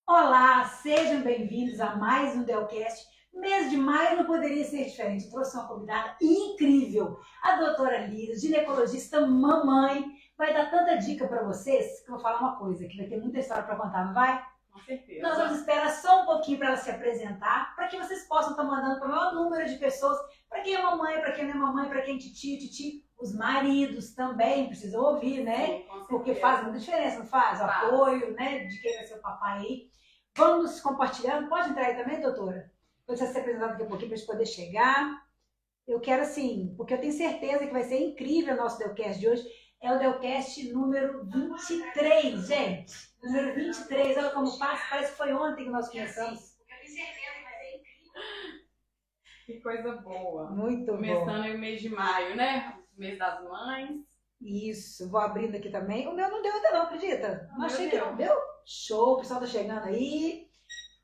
Olá, sejam bem-vindos a mais um Delcast. Mês de maio não poderia ser diferente. Eu trouxe uma convidada incrível, a doutora Liz, ginecologista mamãe. Vai dar tanta dica para vocês que eu vou falar uma coisa, que vai ter muita história para contar, não vai? Com certeza. Nós vamos esperar só um pouquinho para ela se apresentar, para que vocês possam estar mandando para o maior número de pessoas, para quem é mamãe, para quem não é mamãe, para quem é titi. Os maridos também precisam ouvir, né? Sim, porque faz muita diferença, não faz? O apoio, né? De quem vai ser o papai aí. Vamos compartilhando. Pode entrar aí também, doutora? Quando você se apresentar daqui a pouquinho para a gente poder chegar. Eu quero assim, porque eu tenho certeza que vai ser incrível o nosso Delcast de hoje. É o Delcast número 23, gente. Número 23, olha como passa. Parece que foi ontem que nós começamos. Porque eu tenho certeza que vai ser incrível. Que coisa boa. Muito bom. Começando aí o mês de maio, né? O mês das mães. Isso, vou abrindo aqui também. O meu não deu ainda não, acredita? Não achei que deu. não deu. Show, o pessoal tá chegando aí.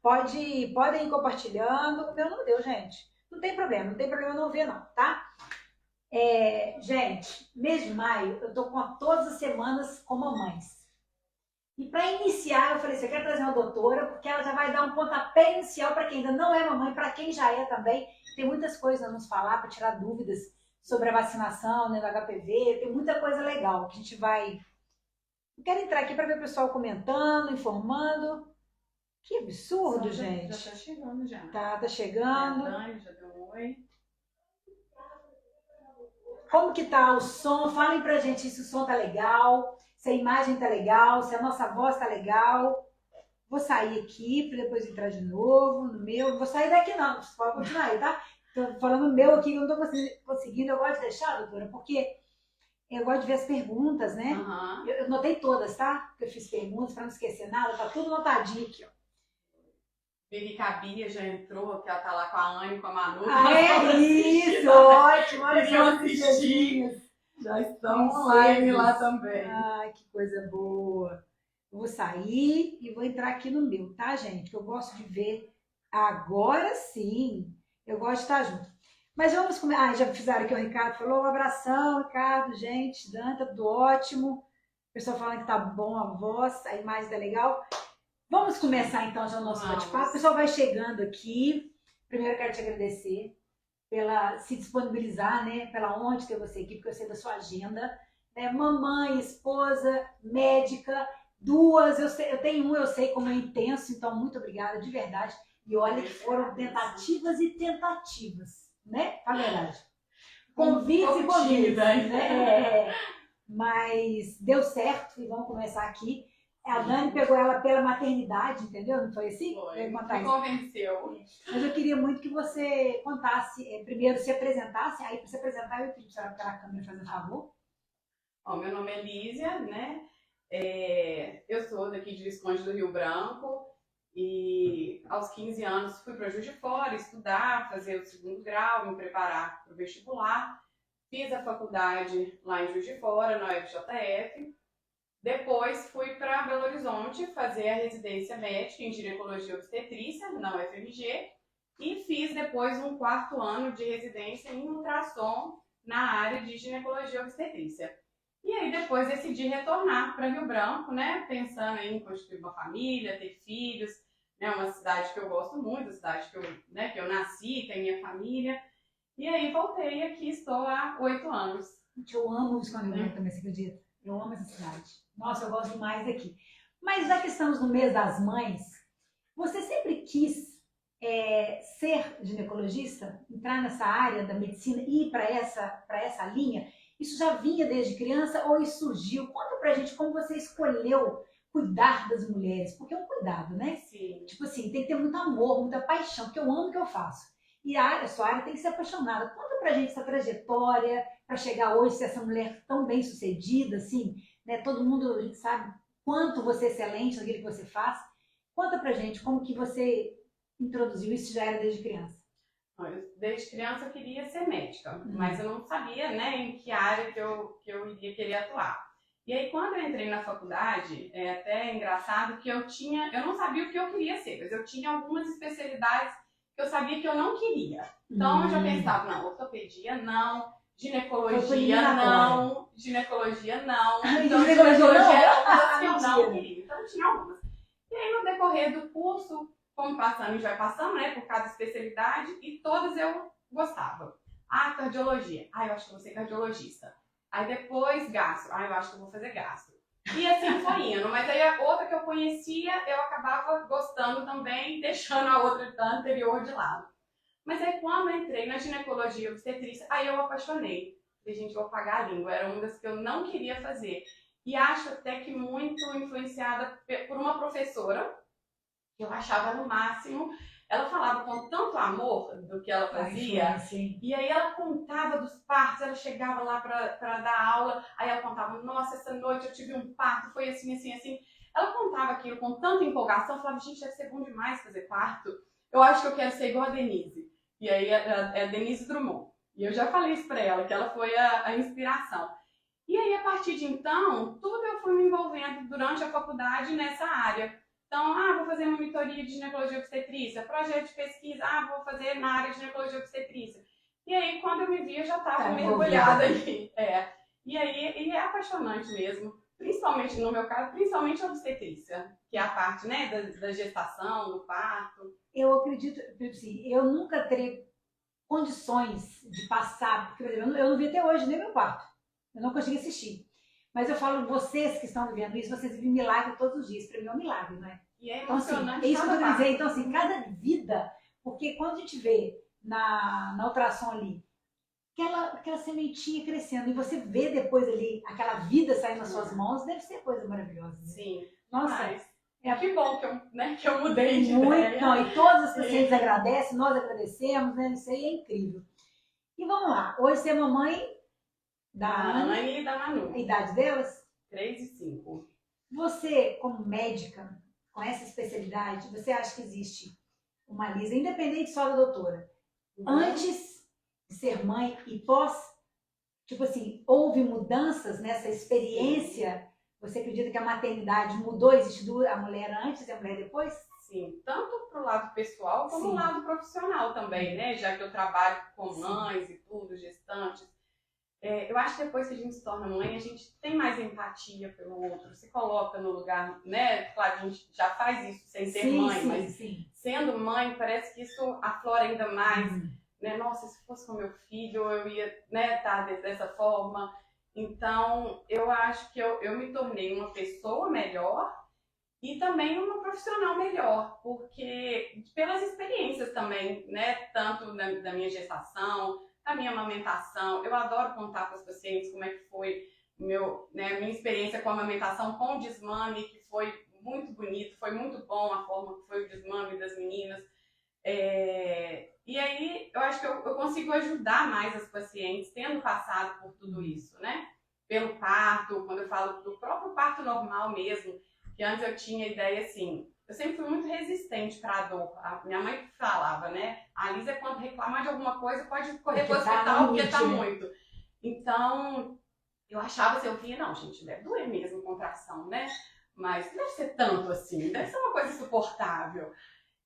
Podem ir compartilhando. O meu não deu, gente. Não tem problema não ver não, tá? Gente, mês de maio eu tô com todas as semanas com mamães. E para iniciar, eu falei assim, eu quero trazer uma doutora, porque ela já vai dar um pontapé inicial para quem ainda não é mamãe, para quem já é também. Tem muitas coisas a nos falar para tirar dúvidas sobre a vacinação, né, do HPV, tem muita coisa legal que a gente vai... Eu quero entrar aqui para ver o pessoal comentando, informando. Que absurdo, gente. Já tá chegando já. Tá chegando. A Dani já deu um oi. Como que tá o som? Falem pra gente se o som tá legal, se a imagem tá legal, se a nossa voz tá legal. Vou sair aqui para depois entrar de novo no meu. Não vou sair daqui não, você pode continuar aí, tá? Tô falando o meu aqui, que eu não tô conseguindo. Eu gosto de deixar, doutora, porque eu gosto de ver as perguntas, né? Uhum. Eu notei todas, tá? Porque eu fiz perguntas para não esquecer nada, tá tudo notadinho aqui, ó. Vivi Cabia já entrou, que ela tá lá com a Anne, com a Manu. Isso, ótimo. Olha só as assistir. Já estão online lá também. Ai, que coisa boa. Eu vou sair e vou entrar aqui no meu, tá, gente? Que eu gosto de ver agora sim. Eu gosto de estar junto. Mas vamos começar. Ah, já fizeram aqui o Ricardo. Falou um abração, Ricardo, gente. Dan, tá tudo ótimo. O pessoal falando que tá bom a voz, a imagem tá legal. Vamos começar então já o nosso bate-papo. O pessoal vai chegando aqui. Primeiro eu quero te agradecer pela se disponibilizar, né? Pela honra de ter você aqui, porque eu sei da sua agenda. Né? Mamãe, esposa, médica, duas. Eu tenho um, eu sei como é intenso, então muito obrigada, de verdade. E olha que foram tentativas e tentativas, né? A verdade. Convites e convites, né? Mas deu certo e vamos começar aqui. A Dani pegou ela pela maternidade, entendeu? Não foi assim? Foi, me convenceu. Mas eu queria muito que você contasse, primeiro se apresentasse, aí para se apresentar eu pedi para a câmera fazer um favor. Ó, meu nome é Lísia, né? Eu sou daqui de Visconde do Rio Branco e aos 15 anos fui para Juiz de Fora estudar, fazer o segundo grau, me preparar para o vestibular. Fiz a faculdade lá em Juiz de Fora, na UFJF. Depois fui para Belo Horizonte fazer a residência médica em ginecologia e obstetrícia, na UFMG, e fiz depois um 4º ano de residência em ultrassom na área de ginecologia e obstetrícia. E aí depois decidi retornar para Rio Branco, né, pensando em constituir uma família, ter filhos, né, uma cidade que eu gosto muito, a cidade que eu nasci, tem minha família. E aí voltei aqui, estou há 8 anos. Eu amo o Visconde também, você acredita? Eu amo essa cidade. Nossa, eu gosto demais daqui. Mas já que estamos no mês das mães, você sempre quis ser ginecologista? Entrar nessa área da medicina e ir para essa linha? Isso já vinha desde criança ou isso surgiu? Conta pra gente como você escolheu cuidar das mulheres. Porque é um cuidado, né? Sim. Tipo assim, tem que ter muito amor, muita paixão, porque eu amo o que eu faço. E a sua área tem que ser apaixonada. Conta pra gente essa trajetória para chegar hoje, ser essa mulher tão bem sucedida, assim, né? Todo mundo, a gente sabe quanto você é excelente naquilo que você faz. Conta pra gente como que você introduziu isso, já era desde criança. Desde criança eu queria ser médica, mas eu não sabia, né, em que área que eu iria querer atuar. E aí quando eu entrei na faculdade, é até engraçado que eu não sabia o que eu queria ser, mas eu tinha algumas especialidades que eu sabia que eu não queria. Então eu já pensava, não, ortopedia não, ginecologia não, então ginecologia era uma das que eu não queria. Então tinha algumas. E aí no decorrer do curso, como passando, a gente vai passando, né, por cada especialidade, e todas eu gostava. Ah, cardiologia. Ah, eu acho que eu vou ser cardiologista. Aí depois, gastro. Ah, eu acho que eu vou fazer gastro. E assim foi indo. Mas aí a outra que eu conhecia, eu acabava gostando também, deixando a outra anterior de lado. Mas aí quando eu entrei na ginecologia e obstetrícia, aí eu apaixonei. Falei, gente, vou pagar a língua. Era uma das que eu não queria fazer. E acho até que muito influenciada por uma professora, que eu achava no máximo. Ela falava com tanto amor do que ela fazia. E aí ela contava dos partos, ela chegava lá para dar aula, aí ela contava, nossa, essa noite eu tive um parto, foi assim, assim, assim. Ela contava aquilo com tanta empolgação, eu falava, gente, deve ser bom demais fazer parto. Eu acho que eu quero ser igual a Denise. E aí é a Denise Drummond. E eu já falei isso para ela, que ela foi a inspiração. E aí, a partir de então, tudo eu fui me envolvendo durante a faculdade nessa área. Então, vou fazer monitoria de ginecologia e obstetrícia, projeto de pesquisa, vou fazer na área de ginecologia e obstetrícia. E aí, quando eu me vi, eu já estava mergulhada ali. E aí, é apaixonante mesmo. Principalmente, no meu caso, principalmente a obstetrícia, que é a parte, né, da gestação, do parto. Eu acredito, assim, eu nunca terei condições de passar, porque, por exemplo, eu não vi até hoje nem meu parto. Eu não consegui assistir. Mas eu falo, vocês que estão vivendo isso, vocês vivem milagre todos os dias. Para mim é um milagre, não é? E é emocionante. Então, assim, é isso que eu quero dizer. Então, assim, cada vida, porque quando a gente vê na ultrassom ali, aquela sementinha crescendo, e você vê depois ali aquela vida saindo nas suas mãos, deve ser coisa maravilhosa. Né? Sim. Nossa. Que bom que eu mudei de ideia. Não, e todos os pacientes agradecem, nós agradecemos, né? Isso aí é incrível. E vamos lá, hoje você é mamãe da Anne e da Manu. A idade delas? 3 e 5. Você, como médica, com essa especialidade, você acha que existe uma lisa, independente só da doutora, antes de ser mãe e pós? Tipo assim, houve mudanças nessa experiência? Você acredita que a maternidade mudou? Existe a mulher antes e a mulher depois? Sim, tanto pro lado pessoal como o lado profissional também, né? Já que eu trabalho com mães e tudo, gestantes. Eu acho que depois que a gente se torna mãe, a gente tem mais empatia pelo outro, se coloca no lugar, né? Claro, a gente já faz isso sem ser mãe, mas sendo mãe, parece que isso aflora ainda mais, né? Nossa, se fosse com meu filho, eu ia, né, estar dessa forma. Então, eu acho que eu me tornei uma pessoa melhor e também uma profissional melhor, porque pelas experiências também, né? Tanto da minha gestação, da minha amamentação. Eu adoro contar para os pacientes como é que foi minha experiência com a amamentação com o desmame, que foi muito bonito, foi muito bom a forma que foi o desmame das meninas. E aí eu acho que eu consigo ajudar mais as pacientes tendo passado por tudo isso, né? Pelo parto, quando eu falo do próprio parto normal mesmo, que antes eu tinha ideia assim, eu sempre fui muito resistente para a dor. Minha mãe falava, né? A Lisa, quando reclamar de alguma coisa, pode correr para o hospital porque tá muito. Então, eu achava assim, eu via, não, gente, deve doer mesmo contração, né? Mas não deve ser tanto assim, deve ser uma coisa insuportável.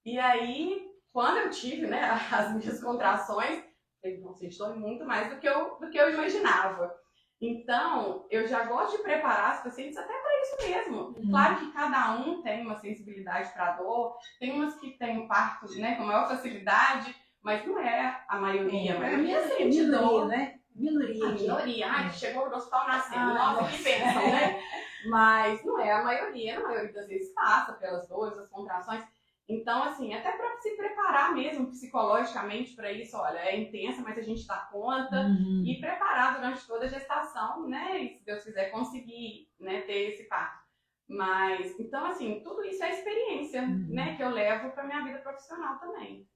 E aí, quando eu tive, né, as minhas contrações, eu falei, nossa, gente, dói muito mais do que eu imaginava. Então, eu já gosto de preparar as pacientes até para isso mesmo. Claro que cada um tem uma sensibilidade para a dor, tem umas que tem um parto, né, com maior facilidade, mas não é a maioria. A maioria sente dor, né? Minoria. A minoria. Ai, chegou no hospital nascendo. Nossa, que bênção, né? Mas não é a maioria das vezes passa pelas dores, as contrações. Então, assim, até para se preparar mesmo psicologicamente para isso, olha, é intensa, mas a gente dá conta e preparar durante toda a gestação, né? E se Deus quiser conseguir, né, ter esse parto. Mas, então, assim, tudo isso é experiência, né, que eu levo para minha vida profissional também.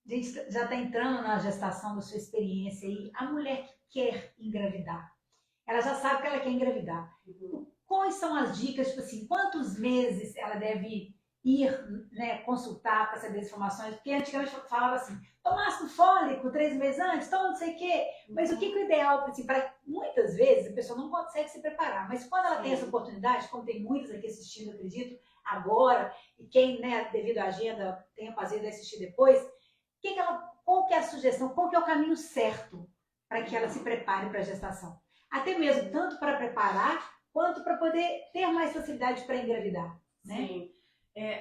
A gente já está entrando na gestação da sua experiência aí. A mulher que quer engravidar, ela já sabe que ela quer engravidar. Quais são as dicas, tipo assim, quantos meses ela deve ir, né, consultar para saber as informações? Porque antigamente falava assim, toma ácido fólico 3 meses antes, toma não sei o quê. Mas o que é o ideal? Assim, muitas vezes a pessoa não consegue se preparar, mas quando ela tem essa oportunidade, como tem muitas aqui assistindo, acredito, agora, e quem, né, devido à agenda, tem a prazer de assistir depois, qual que é a sugestão, qual que é o caminho certo para que ela se prepare para a gestação? Até mesmo tanto para preparar, quanto para poder ter mais facilidade para engravidar, né? Sim.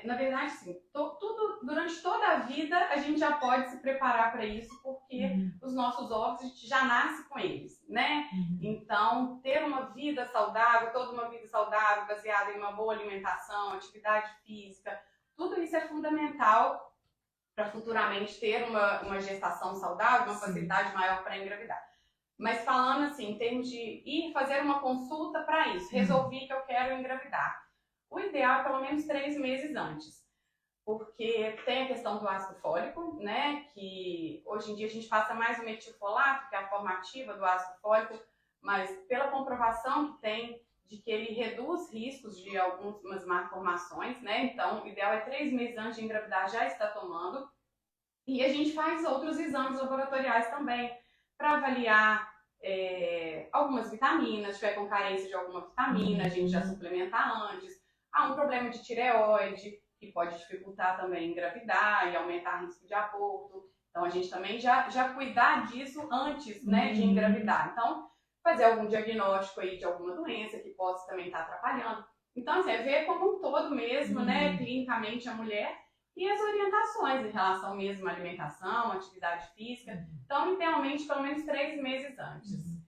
Na verdade, assim, tudo, durante toda a vida a gente já pode se preparar para isso, porque os nossos ovos a gente já nasce com eles, né? Então, ter uma vida saudável, toda uma vida saudável, baseada em uma boa alimentação, atividade física, tudo isso é fundamental para futuramente ter uma gestação saudável, uma facilidade maior para engravidar. Mas falando assim, em termos de ir fazer uma consulta para isso, resolvi que eu quero engravidar. O ideal é pelo menos 3 meses antes, porque tem a questão do ácido fólico, né, que hoje em dia a gente passa mais o metilfolato, que é a forma ativa do ácido fólico, mas pela comprovação que tem de que ele reduz riscos de algumas malformações, né, então o ideal é 3 meses antes de engravidar já estar tomando, e a gente faz outros exames laboratoriais também, para avaliar algumas vitaminas, se tiver com carência de alguma vitamina, a gente já suplementa antes. Há um problema de tireoide, que pode dificultar também engravidar e aumentar o risco de aborto. Então, a gente também já cuidar disso antes, né, de engravidar. Então, fazer algum diagnóstico aí de alguma doença que possa também estar atrapalhando. Então, assim, é ver como um todo mesmo, né, clinicamente a mulher e as orientações em relação mesmo à alimentação, atividade física. Então, idealmente, pelo menos 3 meses antes.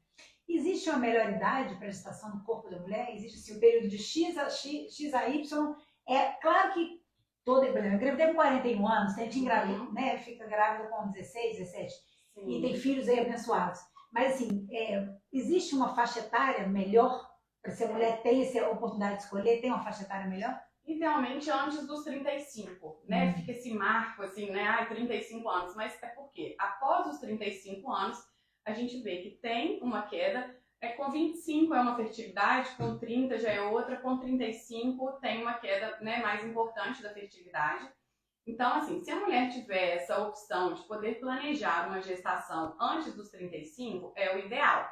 Existe uma melhor idade para a gestação no corpo da mulher? Existe assim, o período de X a Y? É claro que toda mulher engravidei com 41 anos, tem gente engravida, né? Fica grávida com 16, 17 e tem filhos aí abençoados. Mas assim, existe uma faixa etária melhor para se a mulher tem essa oportunidade de escolher, tem uma faixa etária melhor? Idealmente antes dos 35, né? Fica esse marco assim, né? 35 anos. Mas é porque após os 35 anos, a gente vê que tem uma queda. Com 25 é uma fertilidade, com 30 já é outra, com 35 tem uma queda, né, mais importante da fertilidade. Então, assim, se a mulher tiver essa opção de poder planejar uma gestação antes dos 35, é o ideal.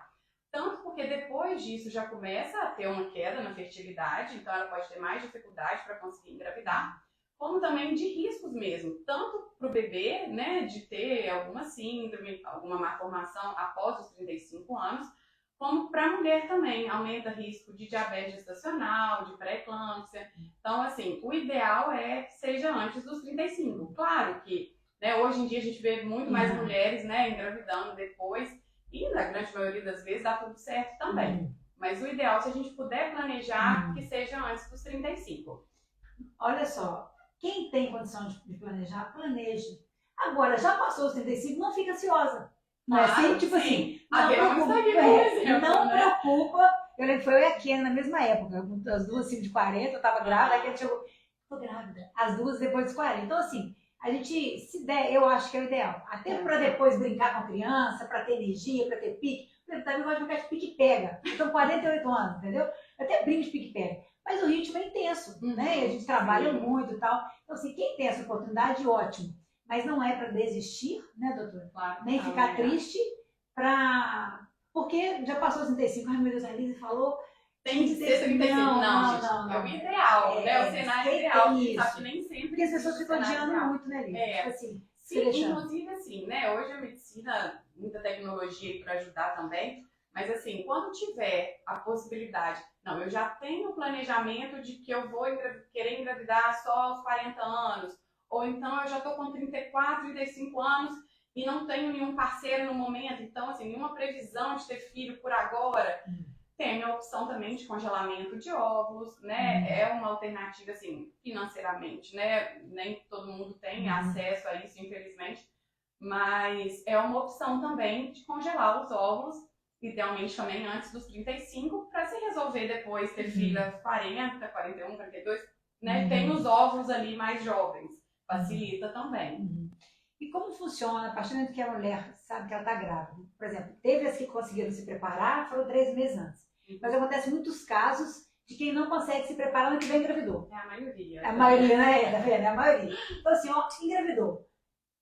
Tanto porque depois disso já começa a ter uma queda na fertilidade, então ela pode ter mais dificuldade para conseguir engravidar, como também de riscos mesmo, tanto para o bebê, né, de ter alguma síndrome, alguma malformação após os 35 anos, como para a mulher também, aumenta risco de diabetes gestacional, de pré-eclâmpsia. Então, assim, o ideal é que seja antes dos 35. Claro que, né, hoje em dia a gente vê muito mais mulheres, né, engravidando depois, e na grande maioria das vezes dá tudo certo também. Mas o ideal, se a gente puder planejar, que seja antes dos 35. Olha só, quem tem condição de planejar, planeje. Agora, já passou os 35, não fica ansiosa. Não é assim? Tipo assim, não preocupa. Eu lembro que foi eu e a Ken na mesma época, as duas acima de 40, eu tava grávida, a Ken chegou, tô grávida, as duas depois dos 40. Então assim, a gente, se der, eu acho que é o ideal. Até para depois brincar com a criança, para ter energia, para ter pique. Eu também gosto de brincar de pique-pega. Então, 48 anos, entendeu? Eu até brinco de pique-pega. Mas o ritmo é intenso, né? A gente trabalha muito e tal. Então, assim, quem tem essa oportunidade, ótimo. Mas não é para desistir, né, doutora? Claro, nem ficar triste, porque já passou os 35. Ai, meu Deus, a Elise falou. Tem que ser 35. Não. É o ideal, né? O cenário ideal. Só que nem sempre. Porque as pessoas ficam adiando muito, né, Elise? Tipo assim, sim, inclusive assim, né? Hoje a medicina, muita tecnologia para ajudar também. Mas assim, quando tiver a possibilidade, não, eu já tenho o planejamento de que eu vou querer engravidar só aos 40 anos, ou então eu já estou com 34, 35 anos e não tenho nenhum parceiro no momento, então assim, nenhuma previsão de ter filho por agora. Tem a opção também de congelamento de óvulos, né? É uma alternativa, assim, financeiramente, né? Nem todo mundo tem acesso a isso, infelizmente. Mas é uma opção também de congelar os óvulos, idealmente também antes dos 35, para se resolver depois ter filho aos 40, 41, 42, né? Tem os óvulos ali mais jovens, facilita também. E como funciona a partir do momento que a mulher sabe que ela está grávida? Por exemplo, teve as que conseguiram se preparar, foram 3 meses antes. Mas acontece muitos casos de quem não consegue se preparar no que vem engravidou. É a maioria. É a maioria, né? Tá vendo? É a maioria. Então assim, ó, engravidou.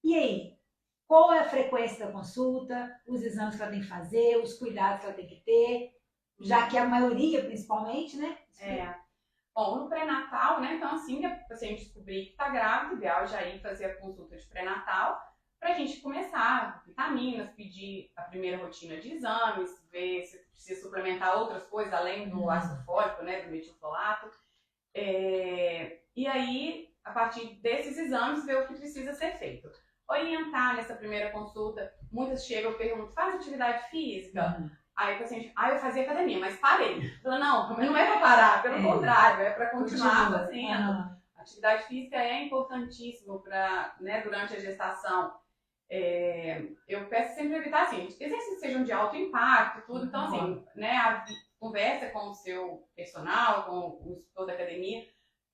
E aí? Qual é a frequência da consulta, os exames que ela tem que fazer, os cuidados que ela tem que ter, já que a maioria, principalmente, né? Bom, no pré-natal, né? Então, assim, a paciente descobrir que está grávida, o ideal é já ir fazer a consulta de pré-natal, para a gente começar vitaminas, pedir a primeira rotina de exames, ver se precisa suplementar outras coisas, além do ácido fólico, né? Do metilfolato. E aí, a partir desses exames, ver o que precisa ser feito. Orientar nessa primeira consulta, muitas chegam e perguntam, faz atividade física? Aí o paciente, eu fazia academia, mas parei. Fala, não, mas não é para parar, pelo contrário, é para continuar fazendo. Atividade física é importantíssimo para, né, durante a gestação. Eu peço sempre evitar, assim, exercícios sejam de alto impacto, tudo. Então, assim, né, a conversa com o seu personal, com o instrutor da academia,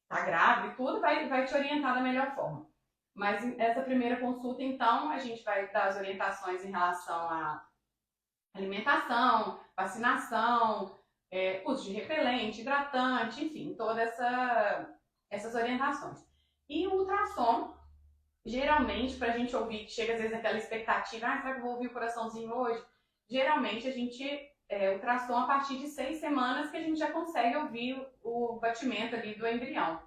tá grávida e tudo, vai te orientar da melhor forma. Mas essa primeira consulta, então, a gente vai dar as orientações em relação à alimentação, vacinação, uso de repelente, hidratante, enfim, todas essas orientações. E o ultrassom, geralmente, para a gente ouvir, chega às vezes aquela expectativa, será que eu vou ouvir o coraçãozinho hoje? Geralmente a gente ultrassom a partir de 6 semanas que a gente já consegue ouvir o batimento ali do embrião.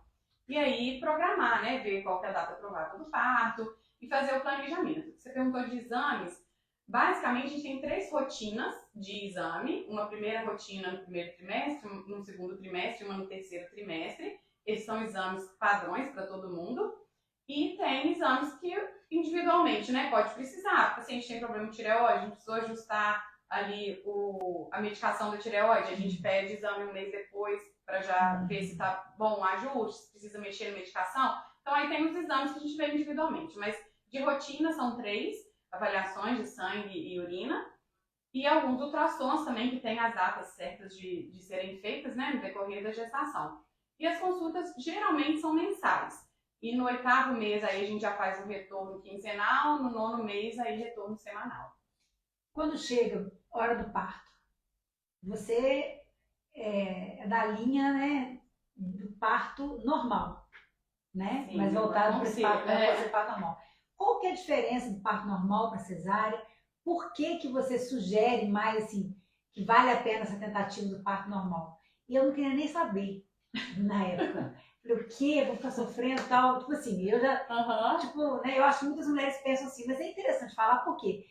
E aí programar, né, ver qual que é a data provável do parto e fazer o planejamento. Você perguntou de exames, basicamente a gente tem 3 rotinas de exame, uma primeira rotina no primeiro trimestre, no segundo trimestre e uma no terceiro trimestre. Esses são exames padrões para todo mundo. E tem exames que individualmente, né, pode precisar. O paciente tem problema de tireoide, a gente precisou ajustar ali a medicação da tireoide, a gente pede exame um mês depois para já ver se está bom o ajuste, se precisa mexer na medicação. Então aí tem os exames que a gente vê individualmente, mas de rotina são 3 avaliações de sangue e urina e alguns ultrassons também que tem as datas certas de serem feitas, né, no decorrer da gestação. E as consultas geralmente são mensais. E no 8º mês aí a gente já faz um retorno quinzenal, no 9º mês aí retorno semanal. Quando chega a hora do parto, você é da linha, né, do parto normal, né? Sim, mas voltado para esse parto normal. Qual que é a diferença do parto normal para cesárea? Por que você sugere mais, assim, que vale a pena essa tentativa do parto normal? E eu não queria nem saber na época. Falei, o quê? Vou ficar sofrendo e tal. Tipo assim, eu já, tipo, né, eu acho que muitas mulheres pensam assim, mas é interessante falar por quê.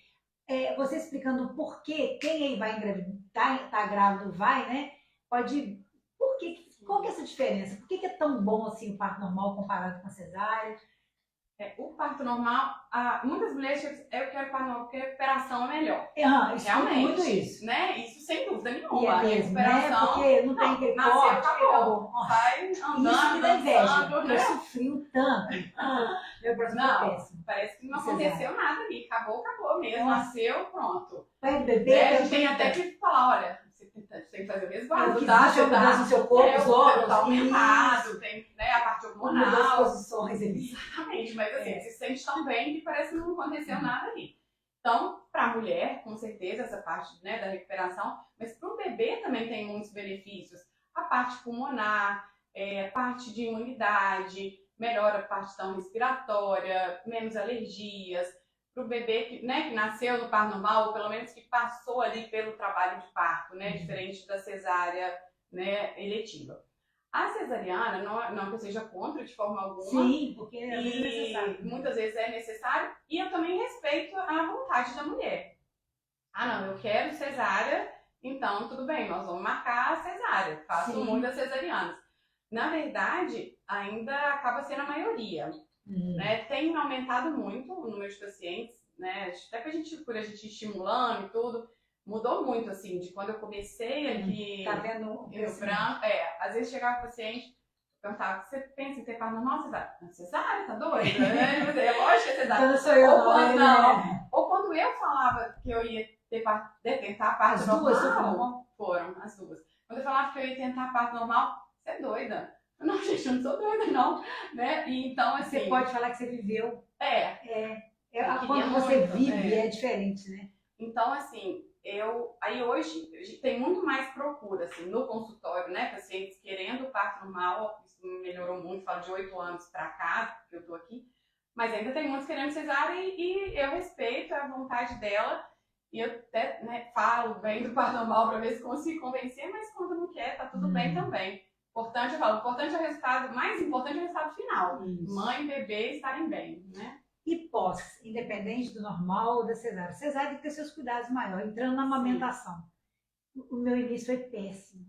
Você explicando o porquê, quem aí vai engravidar, tá grávido, vai, né? Pode. Por quê? Qual que é essa diferença? Por que é tão bom assim o parto normal comparado com a cesárea? O parto normal, muitas mulheres dizem, eu quero parto normal porque a recuperação é melhor. Isso, realmente, muito isso. né? Isso sem dúvida nenhuma. E é mesmo, né? Recuperação, Porque não tem aquele nasceu, corte, acabou. Vai andando, isso me dá inveja. dançando, né? Eu sofri um tanto. Meu próximo foi péssimo. Parece que não aconteceu nada ali. Acabou mesmo. Nossa. Nasceu, pronto. Vai beber, a gente tem até que falar, olha, você tem que fazer o resguardo, tá? Você tá no seu corpo, os órgãos, tá aumentado, tem, né, a parte hormonal. As posições ali. Exatamente, mas assim, se sente tão bem que parece que não aconteceu nada ali. Então, para a mulher, com certeza, essa parte, né, da recuperação, mas para o bebê também tem muitos benefícios. A parte pulmonar, a parte de imunidade, melhora a parte respiratória, menos alergias. Para o bebê que nasceu no parto normal, ou pelo menos que passou ali pelo trabalho de parto, né, diferente da cesárea, né, eletiva. A cesariana, não que eu seja contra de forma alguma. Sim, porque às vezes é necessário. Muitas vezes é necessário. E eu também respeito a vontade da mulher. Não, eu quero cesárea, então tudo bem, nós vamos marcar a cesárea. Faço muitas cesarianas. Na verdade, ainda acaba sendo a maioria. Né? Tem aumentado muito o número de pacientes, né? Até por a gente estimulando e tudo. Mudou muito, assim, de quando eu comecei aqui tá vendo no Branco. Às vezes chegava o paciente, perguntava, você pensa em ter parto normal? Cesárea, tá doida? É lógico que é cesárea. Quando sou eu, Ou quando eu falava que eu ia tentar parto normal, foram as duas. Quando eu falava que eu ia tentar parto normal, você é doida. Não, gente, eu não sou doida, não. Né? E, então, assim, você pode falar que você viveu. Quando muito, você vive, é diferente, né? Então, assim, aí hoje tem muito mais procura, assim, no consultório, né? Pacientes querendo parto normal, isso melhorou muito, falo de 8 anos pra cá, que eu tô aqui. Mas ainda tem muitos querendo cesárea e eu respeito a vontade dela. E eu até, né, falo bem do parto normal pra ver se consigo convencer, mas quando não quer, tá tudo bem também. Importante, eu falo, importante é o resultado, mais importante é o resultado final. Isso. Mãe e bebê estarem bem, né? E pós, independente do normal ou da cesárea. Cesárea tem que ter seus cuidados maiores, entrando na amamentação. O meu início foi péssimo.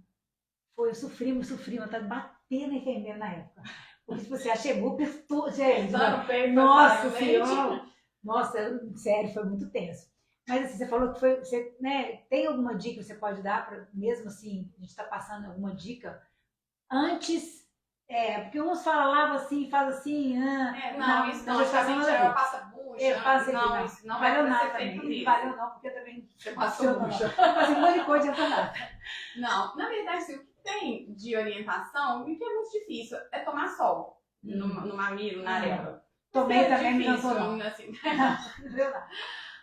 Eu sofri, eu estava batendo a enfermeira na época. Porque se você chegou, apertou, gente. Dando peito, Nossa leite. Senhora! Nossa, sério, foi muito tenso. Mas assim, você falou que foi, você, né, tem alguma dica que você pode dar, pra, mesmo assim, a gente está passando alguma dica, antes, porque uns falam, lava assim, faz assim, Não, isso não, gestação justamente nada a ela ver. passa bucha, Passa aqui, não, não. isso não Valeu é pra nada ser feito também. isso. Valeu não, porque eu também Você passou não. bucha. Mas um monte de coisa adianta nada. Não, na verdade, assim, o que tem de orientação, e que é muito difícil, é tomar sol no mamilo, na areola. Tomei Isso é também, mas não difícil, tô não. assim. Não viu nada.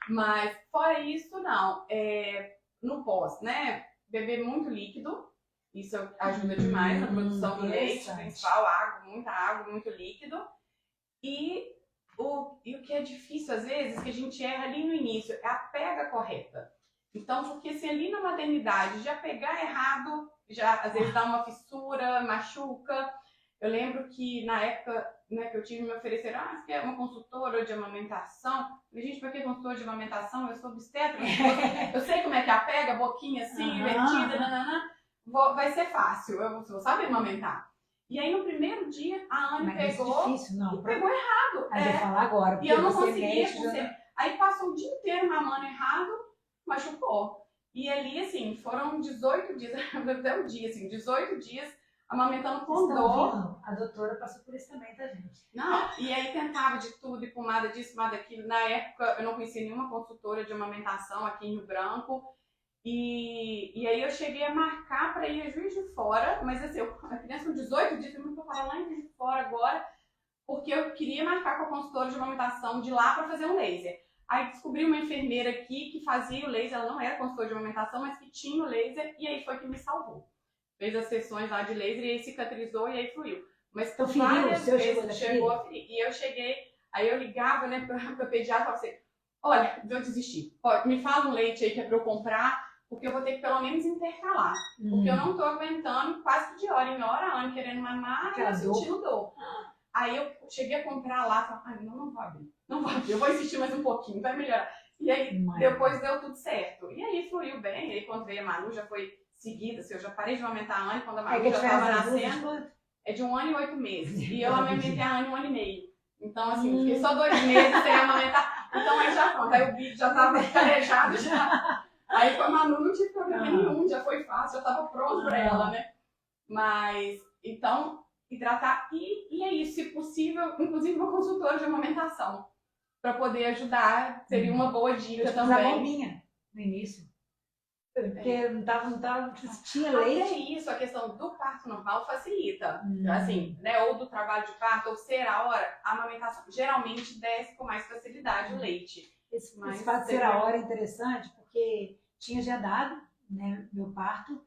Mas, fora isso, não. No pós, né? Beber muito líquido, isso ajuda demais na produção do leite, Interessante. principal, água, muito líquido. E o que é difícil, às vezes, que a gente erra ali no início, é a pega correta. Então, porque se ali na maternidade já pegar errado, já às vezes dá uma fissura, machuca. Eu lembro que na época, né, que eu tive, me ofereceram, você quer uma consultora de amamentação? Eu falei, gente, pra que consultora de amamentação? Eu sou obstetra, eu sei como é que é a pega, boquinha assim, invertida, nananã. Vai ser fácil, eu vou saber amamentar. E aí no primeiro dia, a Anne pegou, é difícil, não. e pegou errado. Aí eu falar agora, E eu não você conseguia. mexe, Aí passou o dia inteiro mamando errado, machucou. E ali, assim, foram 18 dias, até o dia, assim, 18 dias amamentando com dor. A doutora passou por isso também, tá, gente? Não, e aí tentava de tudo, e pomada disso, pomada daquilo. Na época, eu não conhecia nenhuma consultora de amamentação aqui em Rio Branco. E aí eu cheguei a marcar para ir a Juiz de Fora, mas assim, a criança com 18 dias, eu não vou parar lá em Juiz de Fora agora, porque eu queria marcar com a consultora de amamentação de lá para fazer um laser. Aí descobri uma enfermeira aqui que fazia o laser, ela não era consultora de amamentação, mas que tinha o laser, e aí foi que me salvou. Fez as sessões lá de laser e aí cicatrizou e aí fluiu. Mas por várias vezes chegou a ferir. E eu cheguei, aí eu ligava, né, pra pediatra e falava assim, olha, eu desisti. Me fala um leite aí que é pra eu comprar, porque eu vou ter que pelo menos intercalar. Porque eu não tô aguentando quase que de hora em hora, a Anne querendo mamar e eu sentindo dor. Aí eu cheguei a comprar lá, falei, não vou abrir. Não vou abrir, eu vou insistir mais um pouquinho, vai melhorar. E aí depois deu tudo certo. E aí fluiu bem, e aí quando veio a Manu já foi seguida, assim, eu já parei de amamentar a Anne quando a Manu já estava nascendo. É de 1 ano e 8 meses. E eu amamentei a Anne 1 ano e meio. Então, assim, fiquei só 2 meses sem amamentar. Então aí já pronto, aí o bico já tava calejado já. Aí com a Manu não tive problema nenhum, já foi fácil, já tava pronto pra ela, né? Mas, então, hidratar. E é isso, se possível, inclusive uma consultora de amamentação. Pra poder ajudar, seria uma boa dica também. Eu bombinha no início. Porque não tava, tinha leite. Até isso, a questão do parto normal facilita. Assim, né? Ou do trabalho de parto, ou ser a hora, a amamentação geralmente desce com mais facilidade o leite. Esse fato de ser a hora é interessante, porque tinha agendado, né, meu parto,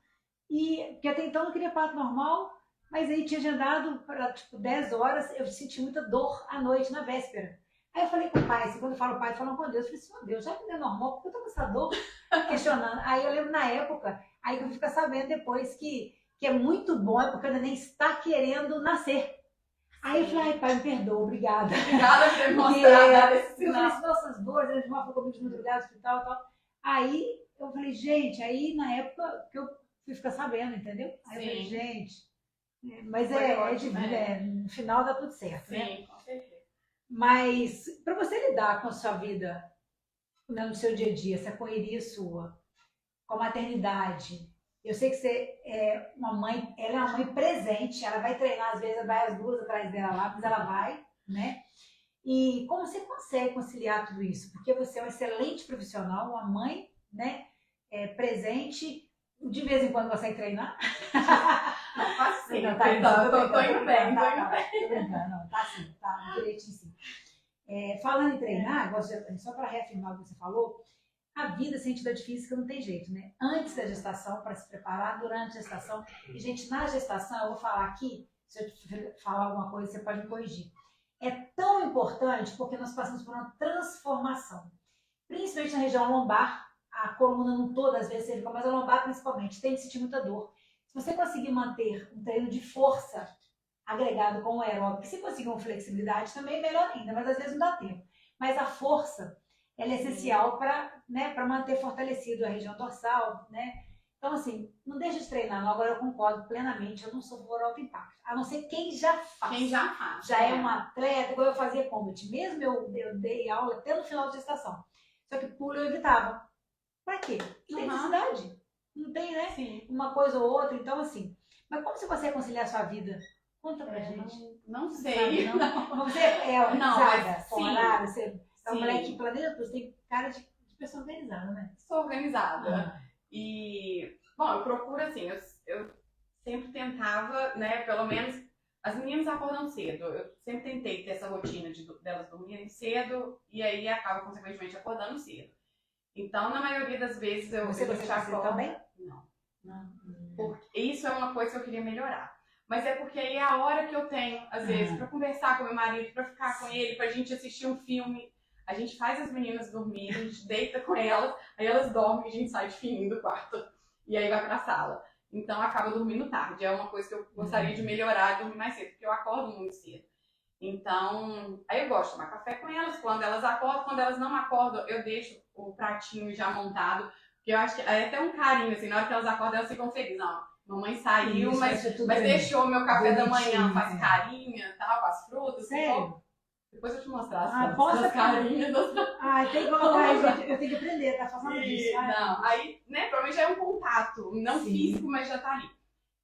e porque até então eu não queria parto normal, mas aí tinha agendado para tipo 10 horas, eu senti muita dor à noite, na véspera. Aí eu falei com o pai, assim, quando eu falo pai, falam com Deus, eu falei assim, meu Deus, já que não é normal, por que eu tô com essa dor? Questionando. Aí eu lembro na época, aí que eu fico sabendo depois que é muito bom, é porque o neném está querendo nascer. Aí eu falei, ai pai, me perdoa, obrigada. Obrigada por ter mostrado esse sinal. Eu falei, nossas dores, a gente ficou comigo de madrugada, hospital e tal. Aí eu falei, gente, aí na época que eu fui ficar sabendo, entendeu? Aí eu falei, gente, mas no final dá tudo certo, né? Sim, com certeza. Mas para você lidar com a sua vida, né, no seu dia a dia, essa correria sua, com a maternidade, eu sei que você é uma mãe, ela é uma mãe presente, ela vai treinar, às vezes vai as duas atrás dela lá, mas ela vai, né? E como você consegue conciliar tudo isso? Porque você é uma excelente profissional, uma mãe, né, presente, de vez em quando consegue treinar? Não, quase sim. Não, tô indo bem, tô indo bem. Tô brincando, não, tá sim, tá direitinho sim. Falando em treinar, só para reafirmar o que você falou, a vida sem atividade física não tem jeito, né? Antes da gestação, para se preparar, durante a gestação. E, gente, na gestação, eu vou falar aqui, se eu falar alguma coisa, você pode me corrigir. É tão importante porque nós passamos por uma transformação. Principalmente na região lombar, a coluna não toda, às vezes, mas a lombar principalmente, tem que sentir muita dor. Se você conseguir manter um treino de força agregado com o aeróbico, se conseguir uma flexibilidade, também é melhor ainda, mas às vezes não dá tempo. Mas a força, ela é essencial para, né, para manter fortalecido a região dorsal, né? Então, assim, não deixa de treinar, não. Agora eu concordo plenamente, eu não sou por alto impacto. A não ser quem já faz. Quem já faz. Já é um atleta, igual eu fazia combat. Mesmo eu dei aula até no final de gestação. Só que pulo eu evitava. Pra quê? Não tem necessidade. Não tem, né? Sim. Uma coisa ou outra. Então, assim. Mas como você consegue conciliar a sua vida? Conta pra gente. Não sei. Sabe, não? Você é organizada, forrada, você é uma mulher que planeja, você tem cara de pessoa organizada, né? Sou organizada. E, bom, eu procuro assim, eu sempre tentava, né, pelo menos, as meninas acordam cedo. Eu sempre tentei ter essa rotina delas dormirem cedo e aí acaba, consequentemente, acordando cedo. Então, na maioria das vezes, Você já acorda também? Não. Porque isso é uma coisa que eu queria melhorar. Mas é porque aí é a hora que eu tenho, às vezes, pra conversar com meu marido, pra ficar com ele, pra gente assistir um filme. A gente faz as meninas dormirem, a gente deita com elas, aí elas dormem e a gente sai de fininho do quarto. E aí vai pra sala. Então acaba dormindo tarde. É uma coisa que eu gostaria de melhorar, dormir mais cedo, porque eu acordo muito cedo. Então, aí eu gosto de tomar café com elas. Quando elas acordam, quando elas não acordam, eu deixo o pratinho já montado. Porque eu acho que é até um carinho, assim, na hora que elas acordam, elas ficam felizes. Não, mamãe saiu, Isso, mas deixou meu café da manhã, faz carinha, tal, com as frutas. Sério? Depois eu te mostrar as carinhas. Tem que colocar, gente. Eu tenho que aprender, tá fazendo isso. Não, aí, né, provavelmente já é um contato, não físico, mas já tá ali.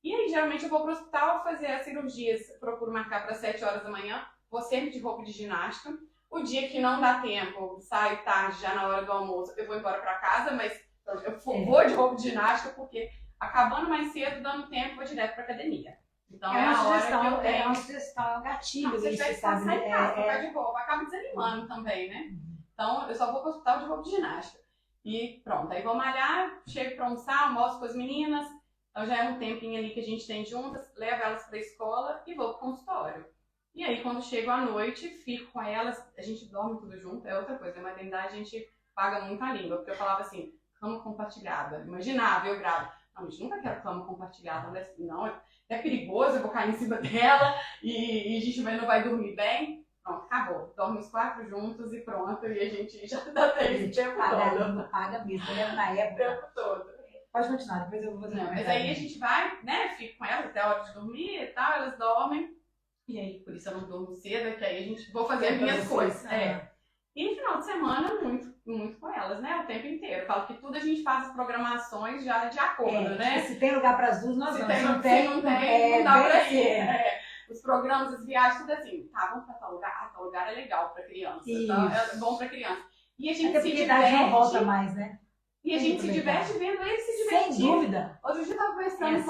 E aí, geralmente, eu vou pro hospital fazer as cirurgias, procuro marcar para 7 horas da manhã, vou sempre de roupa de ginástica. O dia que não dá tempo, saio tarde, já na hora do almoço, eu vou embora para casa, mas eu vou de roupa de ginástica porque acabando mais cedo, dando tempo, vou direto pra academia. Então é a hora que eu tenho. É uma sugestão, é um gatilho. Se eu tiver que passar em casa, trocar de roupa, acaba desanimando também, né? Então eu só vou pro hospital de roupa de ginástica. E pronto, aí vou malhar, chego pra almoçar, almoço com as meninas. Então já é um tempinho ali que a gente tem juntas, levo elas pra escola e vou pro consultório. E aí quando chego à noite, fico com elas, a gente dorme tudo junto, é outra coisa. Na maternidade a gente paga muito a língua, porque eu falava assim, cama compartilhada. Imaginava, eu gravo. Não, a gente nunca quer cama compartilhada, não, é perigoso, eu vou cair em cima dela e a gente não vai dormir bem. Pronto, acabou. Dorme os 4 juntos e pronto, e a gente já dá tempo o tempo todo. Paga mesmo, eu lembro na época. O tempo todo. Pode continuar, depois eu vou fazer. Mas aí a gente vai, né, fica com elas até a hora de dormir e tal, elas dormem. E aí, por isso eu não durmo cedo, que aí a gente vou fazer as minhas coisas. E no final de semana, muito com elas, né? O tempo inteiro. Eu falo que tudo a gente faz as programações já de acordo, né? Se tem lugar para as duas, nós vamos. Se não tem, não dá pra ir. Os programas, as viagens, tudo assim. Tá, vamos pra tal lugar? Tal lugar é legal pra criança. Então, é bom pra criança. E a gente se diverte. Não volta mais, né? E a gente se diverte vendo eles se divertir. Sem dúvida. Outro dia eu tava conversando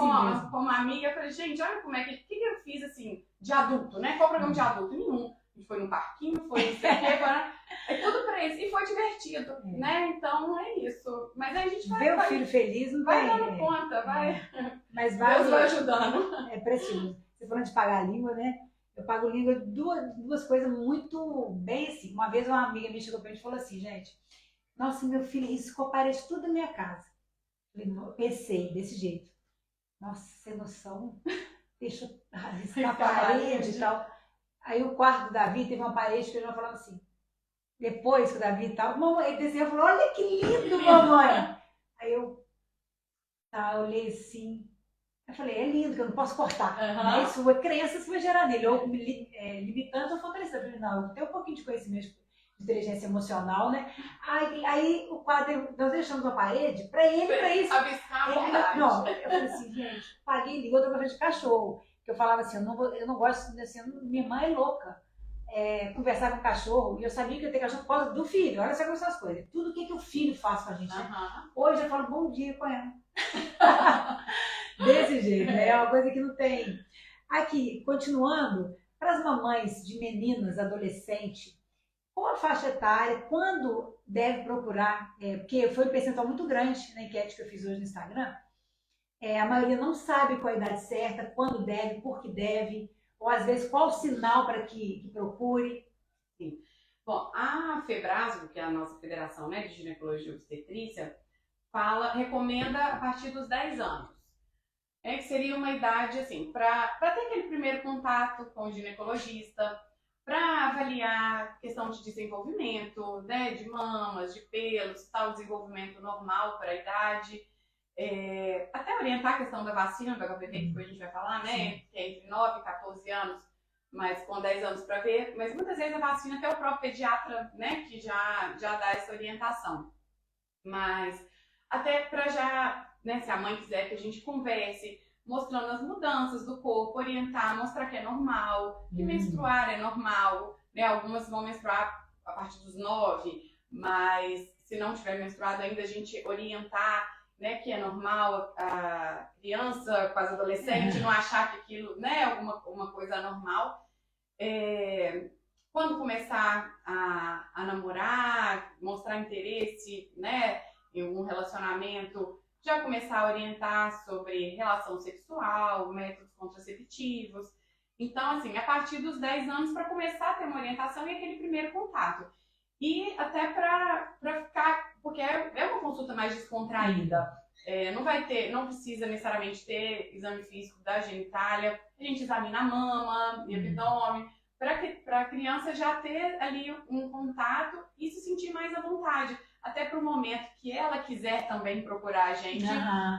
com uma amiga, eu falei, gente, olha como é que eu fiz assim, de adulto, né? Qual programa de adulto? Nenhum. A gente foi num parquinho, foi não sei o que, agora é tudo pra eles. E foi divertido, né? Então é isso. Mas aí a gente ver o filho feliz não vai dando conta, vai. Mas Deus vai ajudando. É precioso. Você falando de pagar a língua, né? Eu pago língua duas coisas muito bem assim. Uma vez uma amiga me chegou pra mim e falou assim, gente, nossa, meu filho riscou a parede tudo da minha casa. Eu pensei desse jeito. Nossa, sem noção. Deixa eu riscar a parede e tal. Aí o quarto do Davi teve uma parede que ele falava assim. Depois que o Davi e tal, ele desenhou e falou, olha que lindo, mamãe. Aí eu olhei assim. Eu falei, é lindo, que eu não posso cortar. Isso é crença, isso vai gerar nele. Ou limitando ou fortalecendo. Eu falei, não, eu tenho um pouquinho de conhecimento de inteligência emocional, né? Aí o quadro, nós deixamos uma parede para ele, para isso. Abiscar a vontade. Não, eu falei assim, gente, paguei língua, outra coisa de cachorro. Que eu falava assim, eu não gosto, assim, minha irmã é louca. Conversar com o cachorro, e eu sabia que eu ia ter cachorro por causa do filho. Olha só como são as coisas. Tudo o que o filho faz com a gente, né? Hoje eu falo bom dia com ela. Desse jeito, né? É uma coisa que não tem. Aqui, continuando, para as mamães de meninas, adolescentes, qual a faixa etária, quando deve procurar, porque foi um percentual muito grande na enquete que eu fiz hoje no Instagram, a maioria não sabe qual a idade certa, quando deve, por que deve, ou às vezes qual o sinal para que procure. Sim. Bom, a FEBRASGO, que é a nossa Federação, né, de Ginecologia e Obstetrícia, recomenda a partir dos 10 anos. Que seria uma idade, assim, para ter aquele primeiro contato com o ginecologista, para avaliar questão de desenvolvimento, né, de mamas, de pelos, tal, desenvolvimento normal para a idade. Até orientar a questão da vacina do HPV, que depois a gente vai falar, né? Sim. Que é entre 9 e 14 anos, mas com 10 anos para ver. Mas muitas vezes a vacina até o próprio pediatra, né? Que já dá essa orientação. Mas até para já, né? Se a mãe quiser que a gente converse, mostrando as mudanças do corpo, orientar, mostrar que é normal, que menstruar é normal, né? Algumas vão menstruar a partir dos 9, mas se não tiver menstruado ainda, a gente orientar, né, que é normal a criança, quase adolescente, não achar que aquilo, né, é uma coisa anormal. Quando começar a namorar, mostrar interesse, né, em um relacionamento, já começar a orientar sobre relação sexual, métodos contraceptivos. Então, assim, a partir dos 10 anos, para começar a ter uma orientação e aquele primeiro contato. E até para ficar, porque é uma consulta mais descontraída. Não precisa necessariamente ter exame físico da genitália, a gente examina a mama e abdômen, para a criança já ter ali um contato e se sentir mais à vontade. Até para o momento que ela quiser também procurar a gente,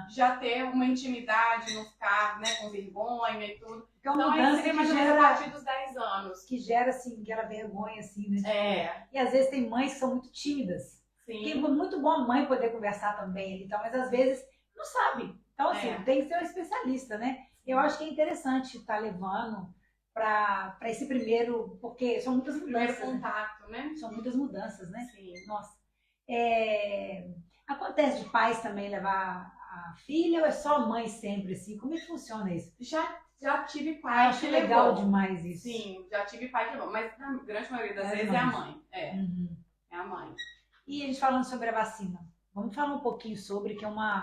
já ter uma intimidade, não ficar, né, com vergonha e tudo. Então aí seria mais ou menos a partir dos 10 anos. Que gera, assim, aquela vergonha, assim, né? E às vezes tem mães que são muito tímidas. Sim. Que é muito bom a mãe poder conversar também, então, mas às vezes não sabe. Então, assim, tem que ser um especialista, né? Eu acho que é interessante estar levando para esse primeiro, porque são muitas mudanças. Primeiro contato, né? São muitas mudanças, né? Sim. Nossa. Acontece de pais também levar a filha ou é só a mãe sempre, assim? Como é que funciona isso? Já tive pai acho legal levou. Demais isso. Sim, já tive pai que levou, mas na grande maioria das vezes é a mãe. É a mãe. E a gente falando sobre a vacina, vamos falar um pouquinho sobre, que é uma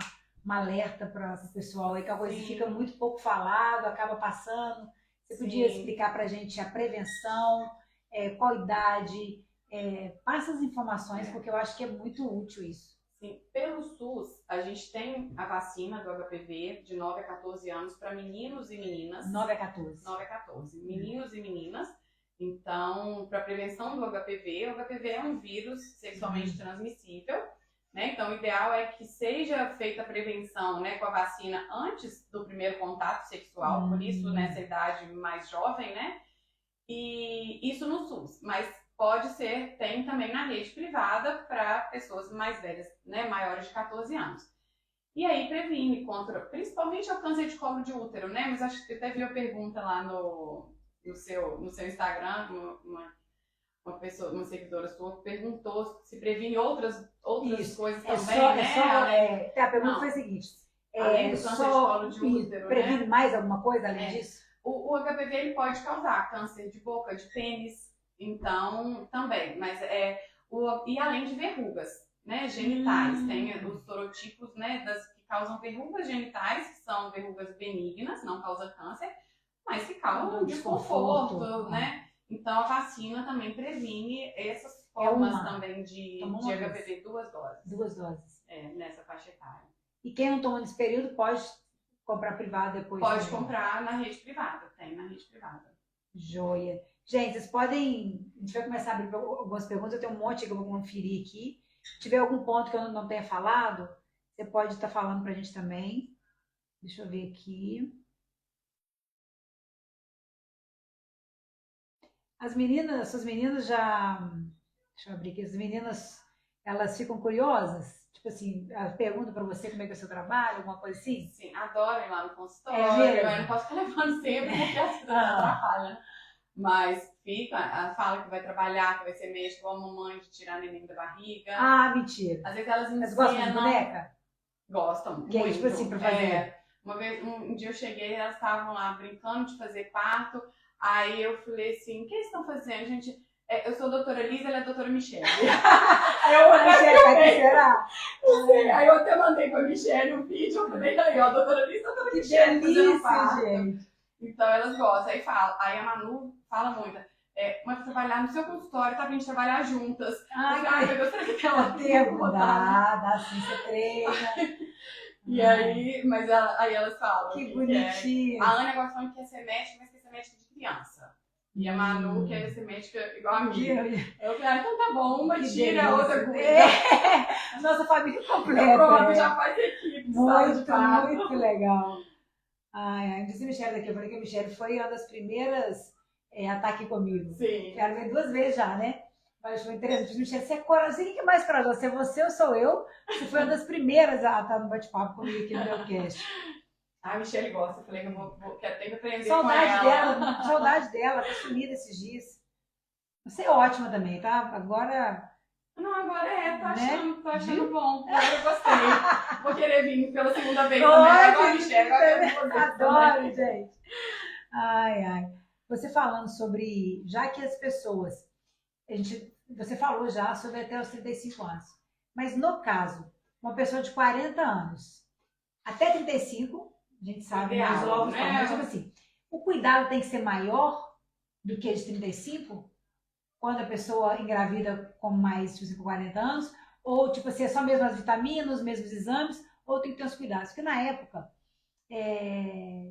alerta para o pessoal aí, que a coisa fica muito pouco falado, acaba passando. Você podia explicar para a gente a prevenção, qual idade, passa as informações, porque eu acho que é muito útil isso. Sim, pelo SUS, a gente tem a vacina do HPV de 9 a 14 anos para meninos e meninas. 9 a 14. 9 a 14. Meninos e meninas. Então, para prevenção do HPV, o HPV é um vírus sexualmente transmissível, né? Então, o ideal é que seja feita a prevenção, né, com a vacina antes do primeiro contato sexual, por isso nessa idade mais jovem, né? E isso no SUS, mas pode ser, tem também na rede privada para pessoas mais velhas, né, maiores de 14 anos. E aí previne contra, principalmente o câncer de colo de útero, né? Mas acho que até vi a pergunta lá no seu Instagram, uma seguidora sua perguntou se previne outras coisas também, né? A pergunta foi a seguinte: além do câncer de colo de útero, previne mais alguma coisa além disso? O HPV ele pode causar câncer de boca, de pênis, então também, mas e além de verrugas, né, genitais, tem os sorotipos, né, que causam verrugas genitais, que são verrugas benignas, não causam câncer, mas que causam desconforto, né? Então a vacina também previne essas formas também de HPV, 2 doses. 2 doses. Nessa faixa etária. E quem não toma nesse período pode comprar privado depois? Pode comprar na rede privada, tem na rede privada. Joia. Gente, vocês podem... A gente vai começar a abrir algumas perguntas, eu tenho um monte que eu vou conferir aqui. Se tiver algum ponto que eu não tenha falado, você pode estar falando pra gente também. Deixa eu ver aqui. Suas meninas já... Deixa eu abrir aqui. As meninas, elas ficam curiosas? Tipo assim, pergunta pra você como é que é o seu trabalho, alguma coisa assim? Sim, adoro ir lá no consultório. Eu não posso ficar levando sempre, porque assim atrapalha. Mas fala que vai trabalhar, que vai ser médico, igual a mamãe, de tirar neném da barriga. Ah, mentira. Às vezes elas ensinam. Mas gostam de boneca? Gostam, que muito. Tipo assim, pra fazer. Uma vez, um dia eu cheguei, elas estavam lá brincando de fazer parto. Aí eu falei assim, o que eles estão fazendo, gente? Eu sou a doutora Lisa, ela é a doutora Michelle. Aí eu será? Aí eu até mandei pra Michelle um vídeo, eu falei, aí ó, a doutora Lisa, a doutora Michelle fazendo parto. Gente. Então elas gostam, aí a Manu fala muito, mas trabalhar no seu consultório, tá pra gente trabalhar juntas. Ai, meu Deus, será que ela tem? Dá, sim, você treina. E aí, aí elas falam. Que bonitinho. A Ana gosta muito de ser médica, mas quer ser médica de criança. E a Manu, que é esse médica igual a mim. Que- Eu falei, então tá bom, uma Que tira, a outra delícia. cuida. Nossa família completa. Pronto, é. já faz equipe, sala de Muito, parto. muito legal. Ai, ai, disse a Michelle daqui, eu falei que a Michelle foi uma das primeiras a estar aqui comigo. Sim. Ela veio 2 vezes já, né? Mas foi interessante. Disse, Michelle, você é corajosa. Quem que é mais corajosa? Se é você ou sou eu? Você foi uma das primeiras a estar no bate-papo comigo aqui no meu cast. A Michelle gosta, eu falei que eu que eu tenho que aprender Saudade com ela. dela, saudade dela, tá sumida esses dias. Você é ótima também, tá? Agora. Não, agora tô Né? achando bom. Agora eu gostei. Vou querer vir pela segunda vez Oi, também. Agora, Michelle, agora eu vou Adoro, gente. Ai, ai. Você falando sobre, já que as pessoas, você falou já sobre até os 35 anos, mas no caso, uma pessoa de 40 anos, até 35, a gente sabe, Ideal, mas logo, né? mas tipo assim, o cuidado tem que ser maior do que de 35, quando a pessoa engravida com mais, tipo assim, com 40 anos, ou tipo assim, é só mesmo as vitaminas, os mesmos exames, ou tem que ter os cuidados, porque na época, é,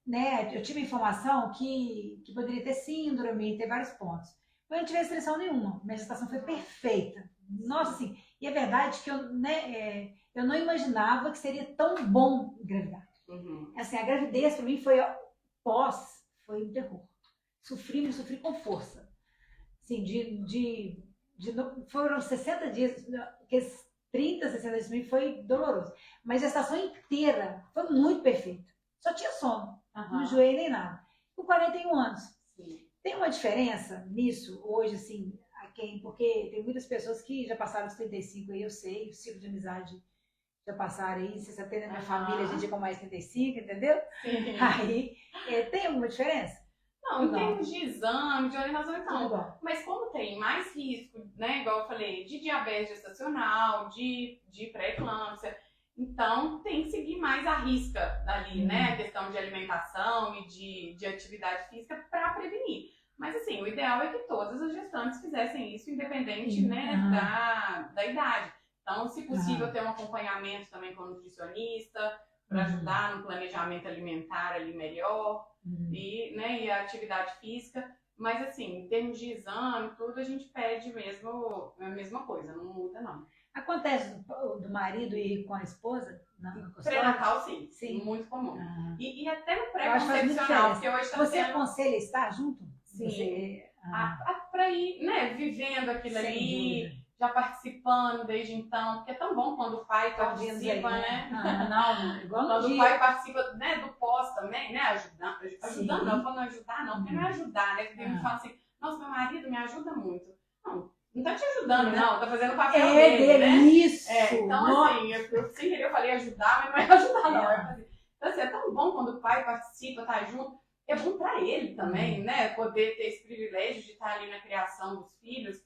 né, eu tive informação que poderia ter síndrome, ter vários pontos. Eu não tive restrição nenhuma, minha gestação foi perfeita. Nossa, assim, e é verdade que eu não imaginava que seria tão bom engravidar. Uhum. Assim, a gravidez para mim foi um terror. Sofri com força. Assim, foram 60 dias, aqueles 30, 60 dias para mim foi doloroso. Mas a gestação inteira foi muito perfeita. Só tinha sono, não enjoei nem nada. Com 41 anos. Sim. Tem uma diferença nisso hoje, assim, porque tem muitas pessoas que já passaram os 35 aí, eu sei, o ciclo de amizade já passaram aí, você sabe, na minha família a gente é com mais 35, entendeu? Sim. Aí, tem alguma diferença? Não, em termos de exame, de orientação, Tudo então. igual. Mas como tem mais risco, né, igual eu falei, de diabetes gestacional, de pré-eclâmpsia, então tem que seguir mais a risca dali, né, a questão de alimentação e de atividade física para prevenir. Mas assim, o ideal é que todas as gestantes fizessem isso, independente, né, da idade. Então, se possível, ter um acompanhamento também com o nutricionista, para ajudar no planejamento alimentar ali melhor, e a atividade física. Mas assim, em termos de exame, tudo a gente pede mesmo a mesma coisa, não muda não. Acontece do marido ir com a esposa na consulta? Pré-natal, sim. Sim. Muito comum. E até no Eu acho que faz muita pré-concepcional, diferença. porque hoje está Você tendo... aconselha estar junto? Sim. Para ir, né, vivendo aquilo Sem ali, dúvida. já participando desde então, porque é tão bom quando o pai participa, aí, né? Não, igual no Quando dia. o pai participa, né, do pós também, né, ajudando Sim. não, falando ajudar não, porque não é ajudar, né, porque ele fala assim, nossa, meu marido me ajuda muito. Não tá te ajudando não, tá fazendo o papel dele, né? Isso! Então Nossa. assim, eu sem querer eu falei ajudar, mas não é ajudar não, é fazer. Então assim, é tão bom quando o pai participa, tá junto, é bom pra ele também, né, poder ter esse privilégio de estar ali na criação dos filhos.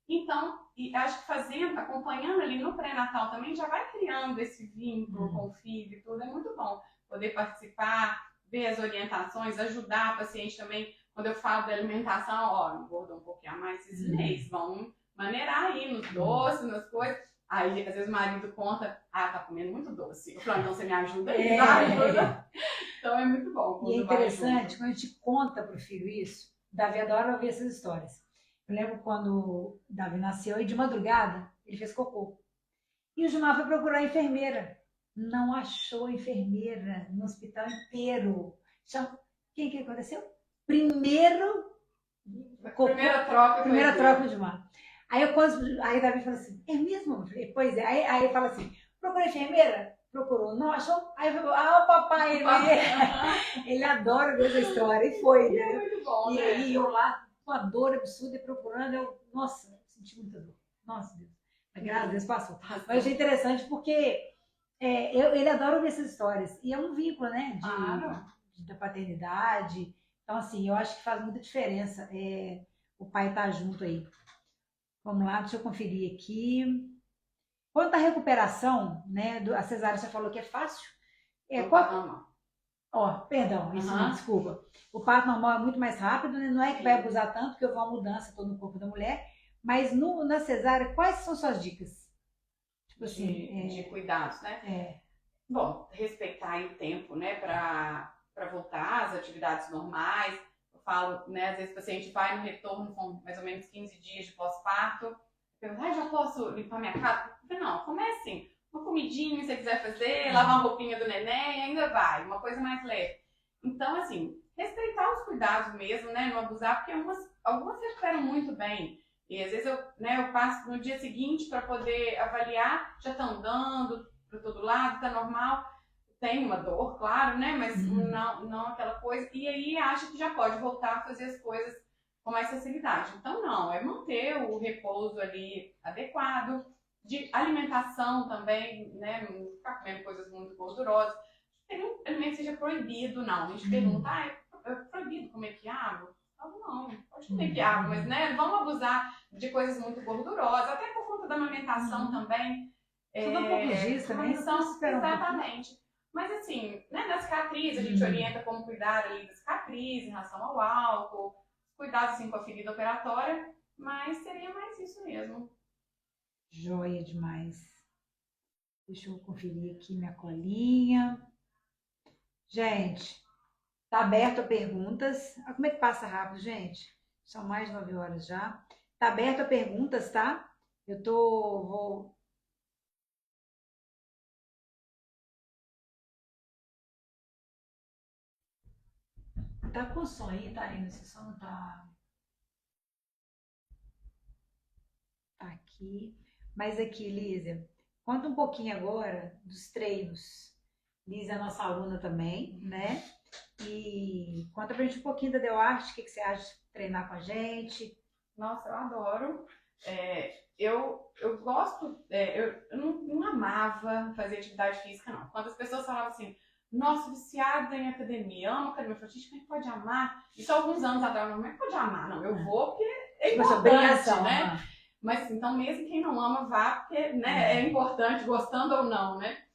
Então, e acho que acompanhando ali no pré-natal também, já vai criando esse vínculo com o filho e tudo, é muito bom poder participar, ver as orientações, ajudar a paciente também. Quando eu falo da alimentação, engordou um pouquinho a mais esse mês, vamos maneirar aí nos doces, nas coisas. Aí, às vezes o marido conta, tá comendo muito doce. Eu falo, então você me ajuda aí, tá? Então é muito bom. E é interessante, quando a gente conta pro filho isso, Davi adora ouvir essas histórias. Eu lembro quando o Davi nasceu e de madrugada ele fez cocô. E o Gilmar foi procurar a enfermeira. Não achou a enfermeira no hospital inteiro. Quem que aconteceu? Primeira troca do Gilmar. Aí o Davi falou assim, é mesmo? Eu falei, pois é. Aí ele fala assim, procurou a enfermeira? Procurou, não achou? Aí falou, o papai, ele adora ver essa história. E foi, né? É muito bom, e aí eu lá, com a dor absurda e procurando, nossa, eu senti muita dor. Nossa, Deus. Mas graças a Deus passou. Mas eu achei interessante porque ele adora ouvir essas histórias. E é um vínculo, né? Da paternidade. Então, assim, eu acho que faz muita diferença o pai estar junto aí. Vamos lá, deixa eu conferir aqui. Quanto à recuperação, né? A cesárea você falou que é fácil. Perdão, isso não, desculpa. O parto normal é muito mais rápido, né? Não é que vai abusar tanto, porque houve uma mudança todo no corpo da mulher. Mas na cesárea, quais são suas dicas? Tipo assim, de cuidados, né? Bom, respeitar aí o tempo, né? Para voltar às atividades normais. Eu falo, né, às vezes o paciente vai no retorno com mais ou menos 15 dias de pós-parto, pergunta, já posso limpar minha casa? Eu falei, não, comece assim, uma comidinha se você quiser fazer, lavar uma roupinha do neném, ainda vai, uma coisa mais leve. Então, assim, respeitar os cuidados mesmo, né, não abusar, porque algumas se recuperam muito bem. E às vezes eu passo no dia seguinte para poder avaliar, já tá andando para todo lado, tá normal. Tem uma dor, claro, né? Mas não aquela coisa. E aí acha que já pode voltar a fazer as coisas com mais facilidade. Então, não, é manter o repouso ali adequado, de alimentação também, né? Não ficar comendo coisas muito gordurosas. Tem um alimento que seja proibido, não. A gente pergunta, é proibido comer quiabo? Não, pode comer quiabo, mas né, vamos abusar de coisas muito gordurosas, até por conta da amamentação também. Tudo um pouco disso também. Exatamente. Mas assim, né, da cicatriz, a gente orienta como cuidar ali da cicatriz em relação ao álcool, cuidado assim com a ferida operatória, mas seria mais isso mesmo. Joia demais. Deixa eu conferir aqui minha colinha. Gente, tá aberto a perguntas. Ah, como é que passa rápido, gente? São mais de 9 horas já. Tá aberto a perguntas, tá? Vou... Tá com som aí, tá indo? Esse som tá aqui. Mas aqui, Lísia, conta um pouquinho agora dos treinos. Lísia é nossa aluna também, né? E conta pra gente um pouquinho da Delarte, o que você acha de treinar com a gente? Nossa, eu adoro. Eu gosto, eu não amava fazer atividade física, não. Quando as pessoas falavam assim, nossa, viciada em academia, amo academia, eu falei, gente, como é que pode amar? Isso há alguns anos atrás, como é que pode amar? Não, eu vou porque é importante, né? Mas então, mesmo quem não ama, vá, porque né, é importante, gostando ou não, né?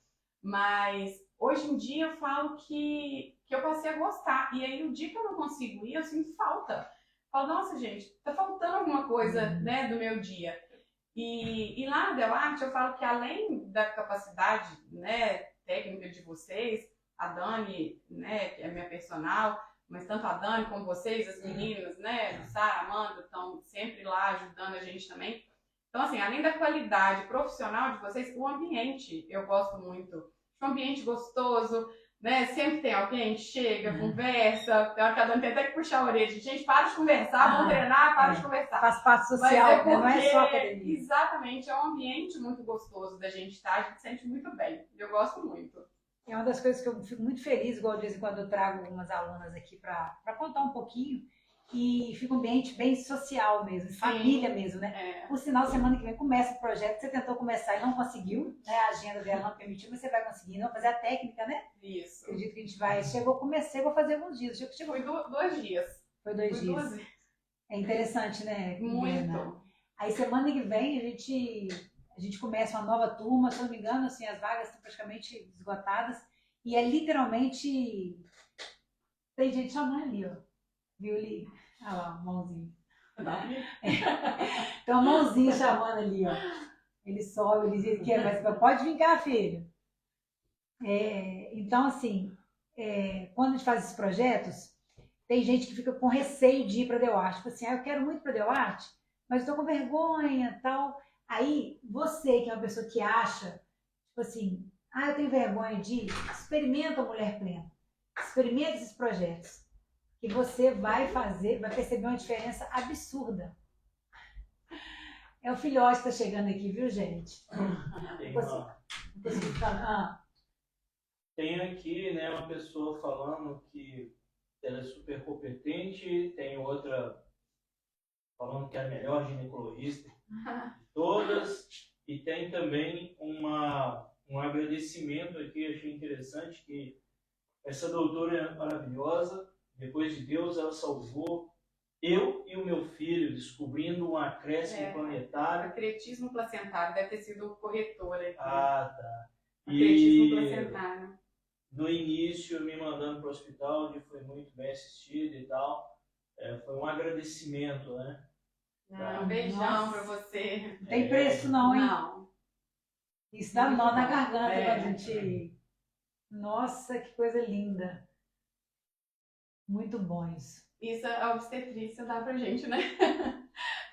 Mas hoje em dia eu falo que eu passei a gostar. E aí, o dia que eu não consigo ir, eu sinto falta. Falo, nossa, gente, tá faltando alguma coisa, né, do meu dia. E lá na Delarte, eu falo que além da capacidade, né, técnica de vocês, a Dani, né, que é minha personal, mas tanto a Dani como vocês, as meninas, né, Sara, Amanda, estão sempre lá ajudando a gente também. Então, assim, além da qualidade profissional de vocês, o ambiente eu gosto muito. Um ambiente gostoso, né? Sempre tem alguém que chega, conversa, tem hora que a Dani tem até que puxar a orelha. Gente, para de conversar, vamos treinar, para de conversar. Faz parte social, mas não é só academia. Exatamente, é um ambiente muito gostoso da gente estar, a gente se sente muito bem. Eu gosto muito. É uma das coisas que eu fico muito feliz, igual de vez em quando eu trago algumas alunas aqui para contar um pouquinho. E fica um ambiente bem social mesmo, família mesmo, né? Por sinal, semana que vem começa o projeto que você tentou começar e não conseguiu, né? A agenda dela não permitiu, mas você vai conseguir, não fazer a técnica, né? Isso. Acredito que a gente vai. Comecei, vou fazer alguns dias. Foi 2 dias. Foi 2 dias. 2 é interessante, né? Muito. Aí semana que vem a gente começa uma nova turma, se eu não me engano, assim, as vagas estão praticamente esgotadas. E é literalmente. Tem gente chamando ali, ó. Viu ali? Olha lá, mãozinha. Tem uma mãozinha chamando ali, ó. Ele sobe, ele diz que é, mas pode vir cá, filho. Então, assim, quando a gente faz esses projetos, tem gente que fica com receio de ir para a Delarte. Tipo assim, eu quero muito para a Delarte, mas estou com vergonha tal. Aí, você que é uma pessoa que acha, tipo assim, eu tenho vergonha de ir, experimenta a Mulher Plena. Experimenta esses projetos. Que você vai perceber uma diferença absurda. É o filhote que está chegando aqui, viu, gente? Tem aqui, né, uma pessoa falando que ela é super competente, tem outra falando que é a melhor ginecologista de todas, e tem também um agradecimento aqui, achei interessante, que essa doutora é maravilhosa. Depois de Deus, ela salvou eu e o meu filho, descobrindo um acréscimo planetário. Acretismo placentário, deve ter sido o corretor aqui. Ah, tá. Acretismo placentário. No início, me mandando para o hospital, onde foi muito bem assistido e tal. Foi um agradecimento, né? Um beijão para você. Não tem preço não, hein? Não. Isso dá nó na garganta quando a gente... Nossa, que coisa linda. Muito bom isso. Isso a obstetrícia dá pra gente, né?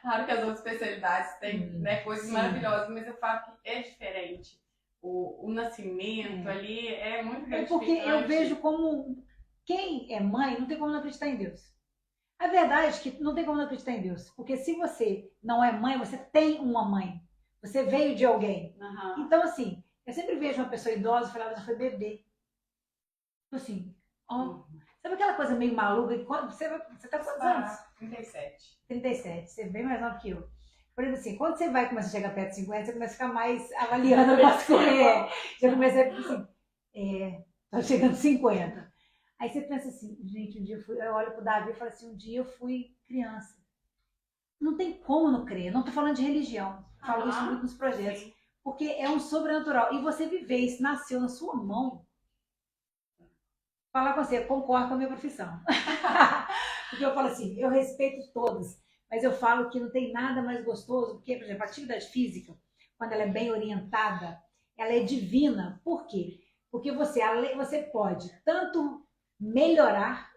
Claro que as outras especialidades têm, né, coisas sim. maravilhosas, mas eu falo que é diferente. O nascimento ali é muito É gratificante. porque eu vejo como quem é mãe não tem como não acreditar em Deus. A verdade é que não tem como não acreditar em Deus. Porque se você não é mãe, você tem uma mãe. Você veio de alguém. Aham. Então, assim, eu sempre vejo uma pessoa idosa e falava, já foi bebê. Tipo assim, ó. Sabe aquela coisa meio maluca? Você tá com quantos anos? 37. 37. Você é bem mais nova que eu. Por exemplo, assim, quando você vai começar a chegar perto de 50, você começa a ficar mais avaliando algumas coisas. Já começa a assim, tá chegando 50. Aí você pensa assim, gente, um dia eu olho pro Davi e falo assim, um dia eu fui criança. Não tem como não crer. Não tô falando de religião. Falo isso muito nos projetos. Sim. Porque é um sobrenatural. E você viver isso, nasceu na sua mão. Falar com você, eu concordo com a minha profissão. Porque eu falo assim, eu respeito todos, mas eu falo que não tem nada mais gostoso, porque, por exemplo, a atividade física, quando ela é bem orientada, ela é divina. Por quê? Porque você pode tanto melhorar,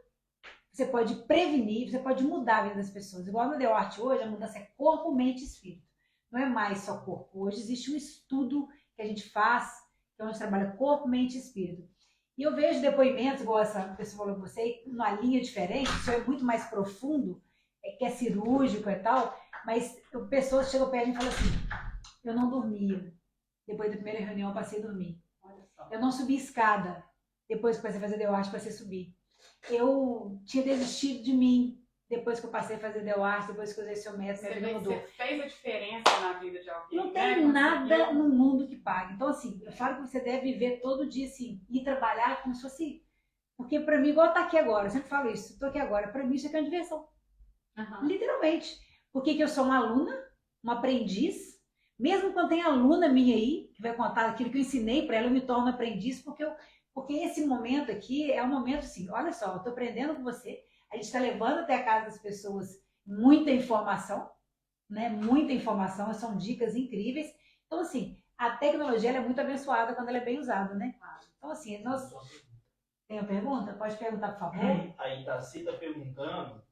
você pode prevenir, você pode mudar a vida das pessoas. Igual no The Art hoje, a mudança é corpo, mente e espírito. Não é mais só corpo. Hoje existe um estudo que a gente faz, que é onde trabalha corpo, mente e espírito. E eu vejo depoimentos, igual essa pessoa falou com você, numa linha diferente, isso é muito mais profundo, que é cirúrgico e tal, mas pessoas chegam perto de mim e falam assim, eu não dormia. Depois da primeira reunião eu passei a dormir. Olha só. Eu não subi escada. Depois que comecei a fazer DEUART, passei a subir. Eu tinha desistido de mim. Depois que eu passei a fazer DEUART, depois que eu usei seu método, minha vida mudou. Você fez a diferença na vida de alguém. Não né? tem nada no mundo que pague. Então, assim, eu falo que você deve viver todo dia, assim, ir trabalhar como se fosse... Porque pra mim, igual tá aqui agora, eu sempre falo isso, tô aqui agora, pra mim isso aqui é uma diversão. Uhum. Literalmente. Porque que eu sou uma aluna, uma aprendiz, mesmo quando tem aluna minha aí, que vai contar aquilo que eu ensinei pra ela, eu me torno aprendiz, porque esse momento aqui é um momento assim, olha só, eu tô aprendendo com você, a gente tá levando até a casa das pessoas muita informação, né? Muita informação, são dicas incríveis. Então, assim, a tecnologia ela é muito abençoada quando ela é bem usada, né? Então, assim, nós... Tem uma pergunta? Pode perguntar, por favor. A Itaci está perguntando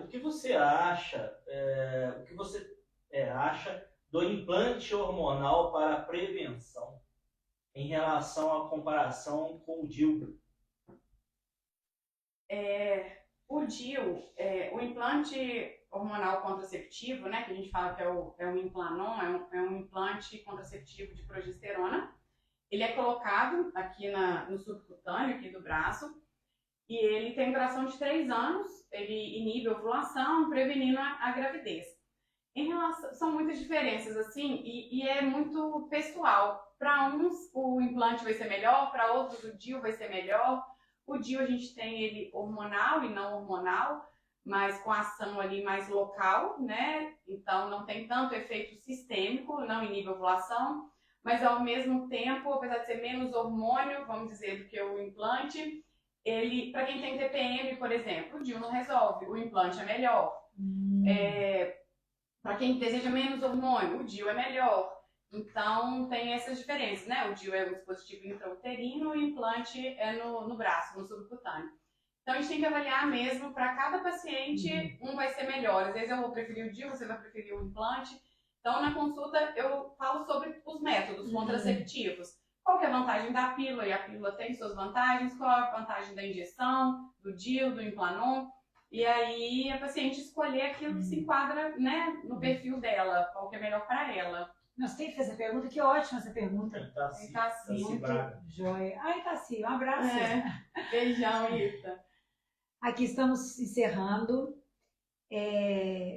o que você acha, acha do implante hormonal para prevenção em relação à comparação com o DIU? O DIU, o implante hormonal contraceptivo, né, que a gente fala que é um Implanon, é um implante contraceptivo de progesterona. Ele é colocado aqui no subcutâneo, aqui do braço, e ele tem duração de 3 anos, ele inibe a ovulação, prevenindo a gravidez. São muitas diferenças, assim, e é muito pessoal. Para uns, o implante vai ser melhor, para outros, o DIU vai ser melhor. O DIU, a gente tem ele hormonal e não hormonal, mas com ação ali mais local, né? Então, não tem tanto efeito sistêmico, não inibe a ovulação. Mas ao mesmo tempo, apesar de ser menos hormônio, vamos dizer, do que o implante, ele, para quem tem TPM, por exemplo, o DIU não resolve, o implante é melhor. Para quem deseja menos hormônio, o DIU é melhor. Então tem essas diferenças, né? O DIU é um dispositivo intrauterino, o implante é no braço, no subcutâneo. Então a gente tem que avaliar mesmo para cada paciente, um vai ser melhor. Às vezes eu vou preferir o DIU, você vai preferir o implante. Então, na consulta, eu falo sobre os métodos contraceptivos. Qual que é a vantagem da pílula? E a pílula tem suas vantagens. Qual é a vantagem da injeção, do DIU, do Implanon? E aí, a paciente escolher aquilo que se enquadra, né, no perfil dela, qual que é melhor para ela. Nós temos que fazer essa pergunta, que ótima essa pergunta. Itaci. Muito joia. Ai, Itaci, um abraço. Beijão, Ita. Aqui estamos encerrando.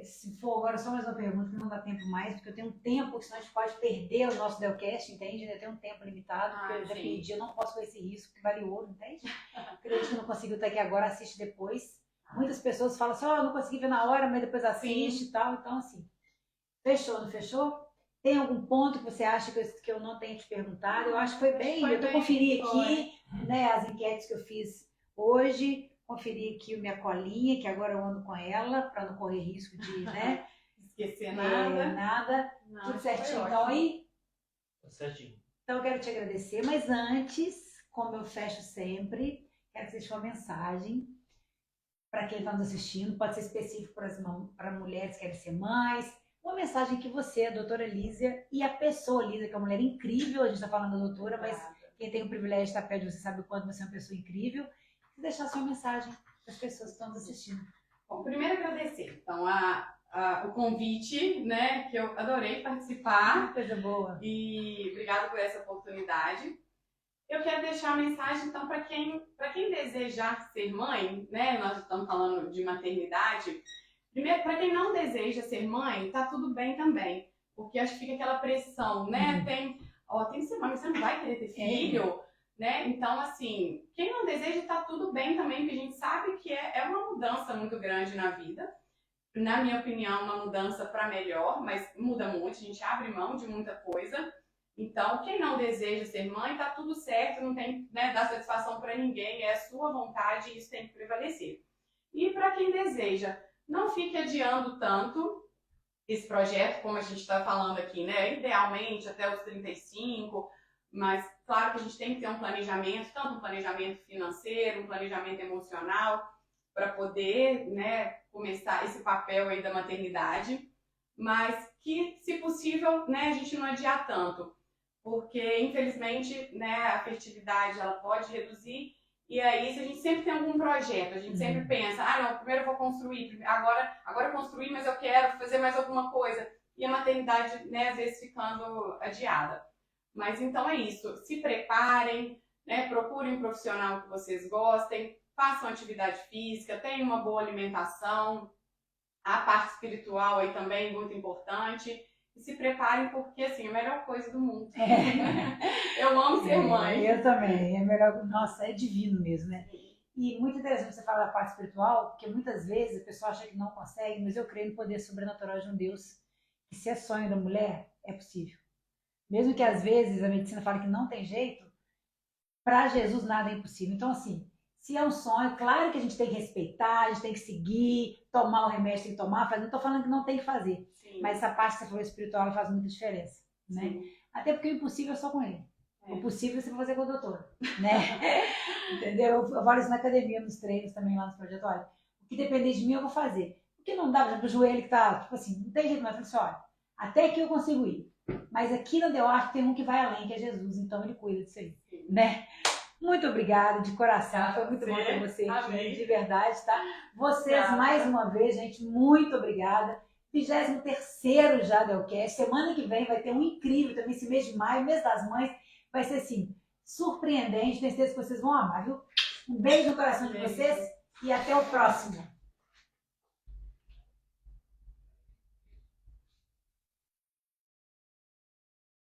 Se for agora só mais uma pergunta, que não dá tempo mais, porque eu tenho um tempo, senão a gente pode perder o nosso Delcast, entende? Eu tenho um tempo limitado, porque eu já pedi, eu não posso com esse risco, que vale ouro, entende? Acredito que não conseguiu estar aqui agora, assiste depois. Muitas pessoas falam assim, eu não consegui ver na hora, mas depois assiste e tal. Então, assim, fechou, não fechou? Tem algum ponto que você acha que eu não tenha te perguntado? Eu acho que foi bem, eu tô conferindo aqui, né, as enquetes que eu fiz hoje. Conferir aqui a minha colinha, que agora eu ando com ela, para não correr risco de, né? Esquecer nada. Não, tudo certinho. Então, aí? Tudo certinho. Então, eu quero te agradecer, mas antes, como eu fecho sempre, quero que você deixe uma mensagem para quem está nos assistindo, pode ser específico para mulheres que querem ser mães, uma mensagem que você, a doutora Lísia, e a pessoa Lísia, que é uma mulher incrível, a gente está falando da doutora, mas quem tem o privilégio de estar perto de você sabe o quanto você é uma pessoa incrível, e deixar sua mensagem para as pessoas que estão nos assistindo. Bom, primeiro agradecer, então, o convite, né, que eu adorei participar. Coisa boa. E obrigada por essa oportunidade. Eu quero deixar a mensagem, então, para quem desejar ser mãe, né, nós estamos falando de maternidade. Primeiro, para quem não deseja ser mãe, tá tudo bem também, porque acho que fica aquela pressão, né, tem que ser mãe, você não vai querer ter filho, né, então, assim, quem não deseja tá tudo bem também, porque a gente sabe que é uma mudança muito grande na vida. Na minha opinião, uma mudança para melhor, mas muda muito, a gente abre mão de muita coisa. Então, quem não deseja ser mãe, tá tudo certo, não tem, né, dar satisfação para ninguém, é a sua vontade e isso tem que prevalecer. E para quem deseja, não fique adiando tanto esse projeto, como a gente está falando aqui, né? Idealmente até os 35, mas claro que a gente tem que ter um planejamento, tanto um planejamento financeiro, um planejamento emocional, para poder, né, começar esse papel aí da maternidade, mas que, se possível, né, a gente não adiar tanto, porque, infelizmente, né, a fertilidade ela pode reduzir, e aí, se a gente sempre tem algum projeto, a gente sempre pensa, não, primeiro eu vou construir, agora eu construí, mas eu quero fazer mais alguma coisa, e a maternidade, né, às vezes ficando adiada. Mas então é isso, se preparem, né, procurem um profissional que vocês gostem, façam atividade física, tenham uma boa alimentação, a parte espiritual aí também muito importante. E se preparem porque, assim, é a melhor coisa do mundo. Eu amo ser mãe. Eu também, é melhor, nossa, é divino mesmo, né? E muito interessante você falar da parte espiritual, porque muitas vezes a pessoa acha que não consegue, mas eu creio no poder sobrenatural de um Deus, que se é sonho da mulher, é possível. Mesmo que às vezes a medicina fale que não tem jeito, para Jesus nada é impossível. Então, assim, se é um sonho, claro que a gente tem que respeitar, a gente tem que seguir, tomar o remédio, tem que tomar, não estou falando que não tem que fazer. Sim. Mas essa parte que você falou espiritual faz muita diferença, né? Sim. Até porque o impossível é só com ele. O possível você vai fazer com o doutor, né? Entendeu? Eu falo isso na academia, nos treinos também, lá nos projetos. Olha, o que depender de mim eu vou fazer. O que não dá, por exemplo, o joelho que tá, tipo assim, não tem jeito mais. Eu falei assim, olha, até aqui eu consigo ir. Mas aqui no Deu Arte tem um que vai além, que é Jesus. Então ele cuida disso aí, né? Muito obrigada, de coração. Foi muito bom ter você aqui, de verdade, tá? Vocês, mais uma vez, gente, muito obrigada. 23º já Delcast. Semana que vem vai ter um incrível também, esse mês de maio, mês das mães. Vai ser, assim, surpreendente. Tenho certeza que vocês vão amar, viu? Um beijo no coração de vocês e até o próximo.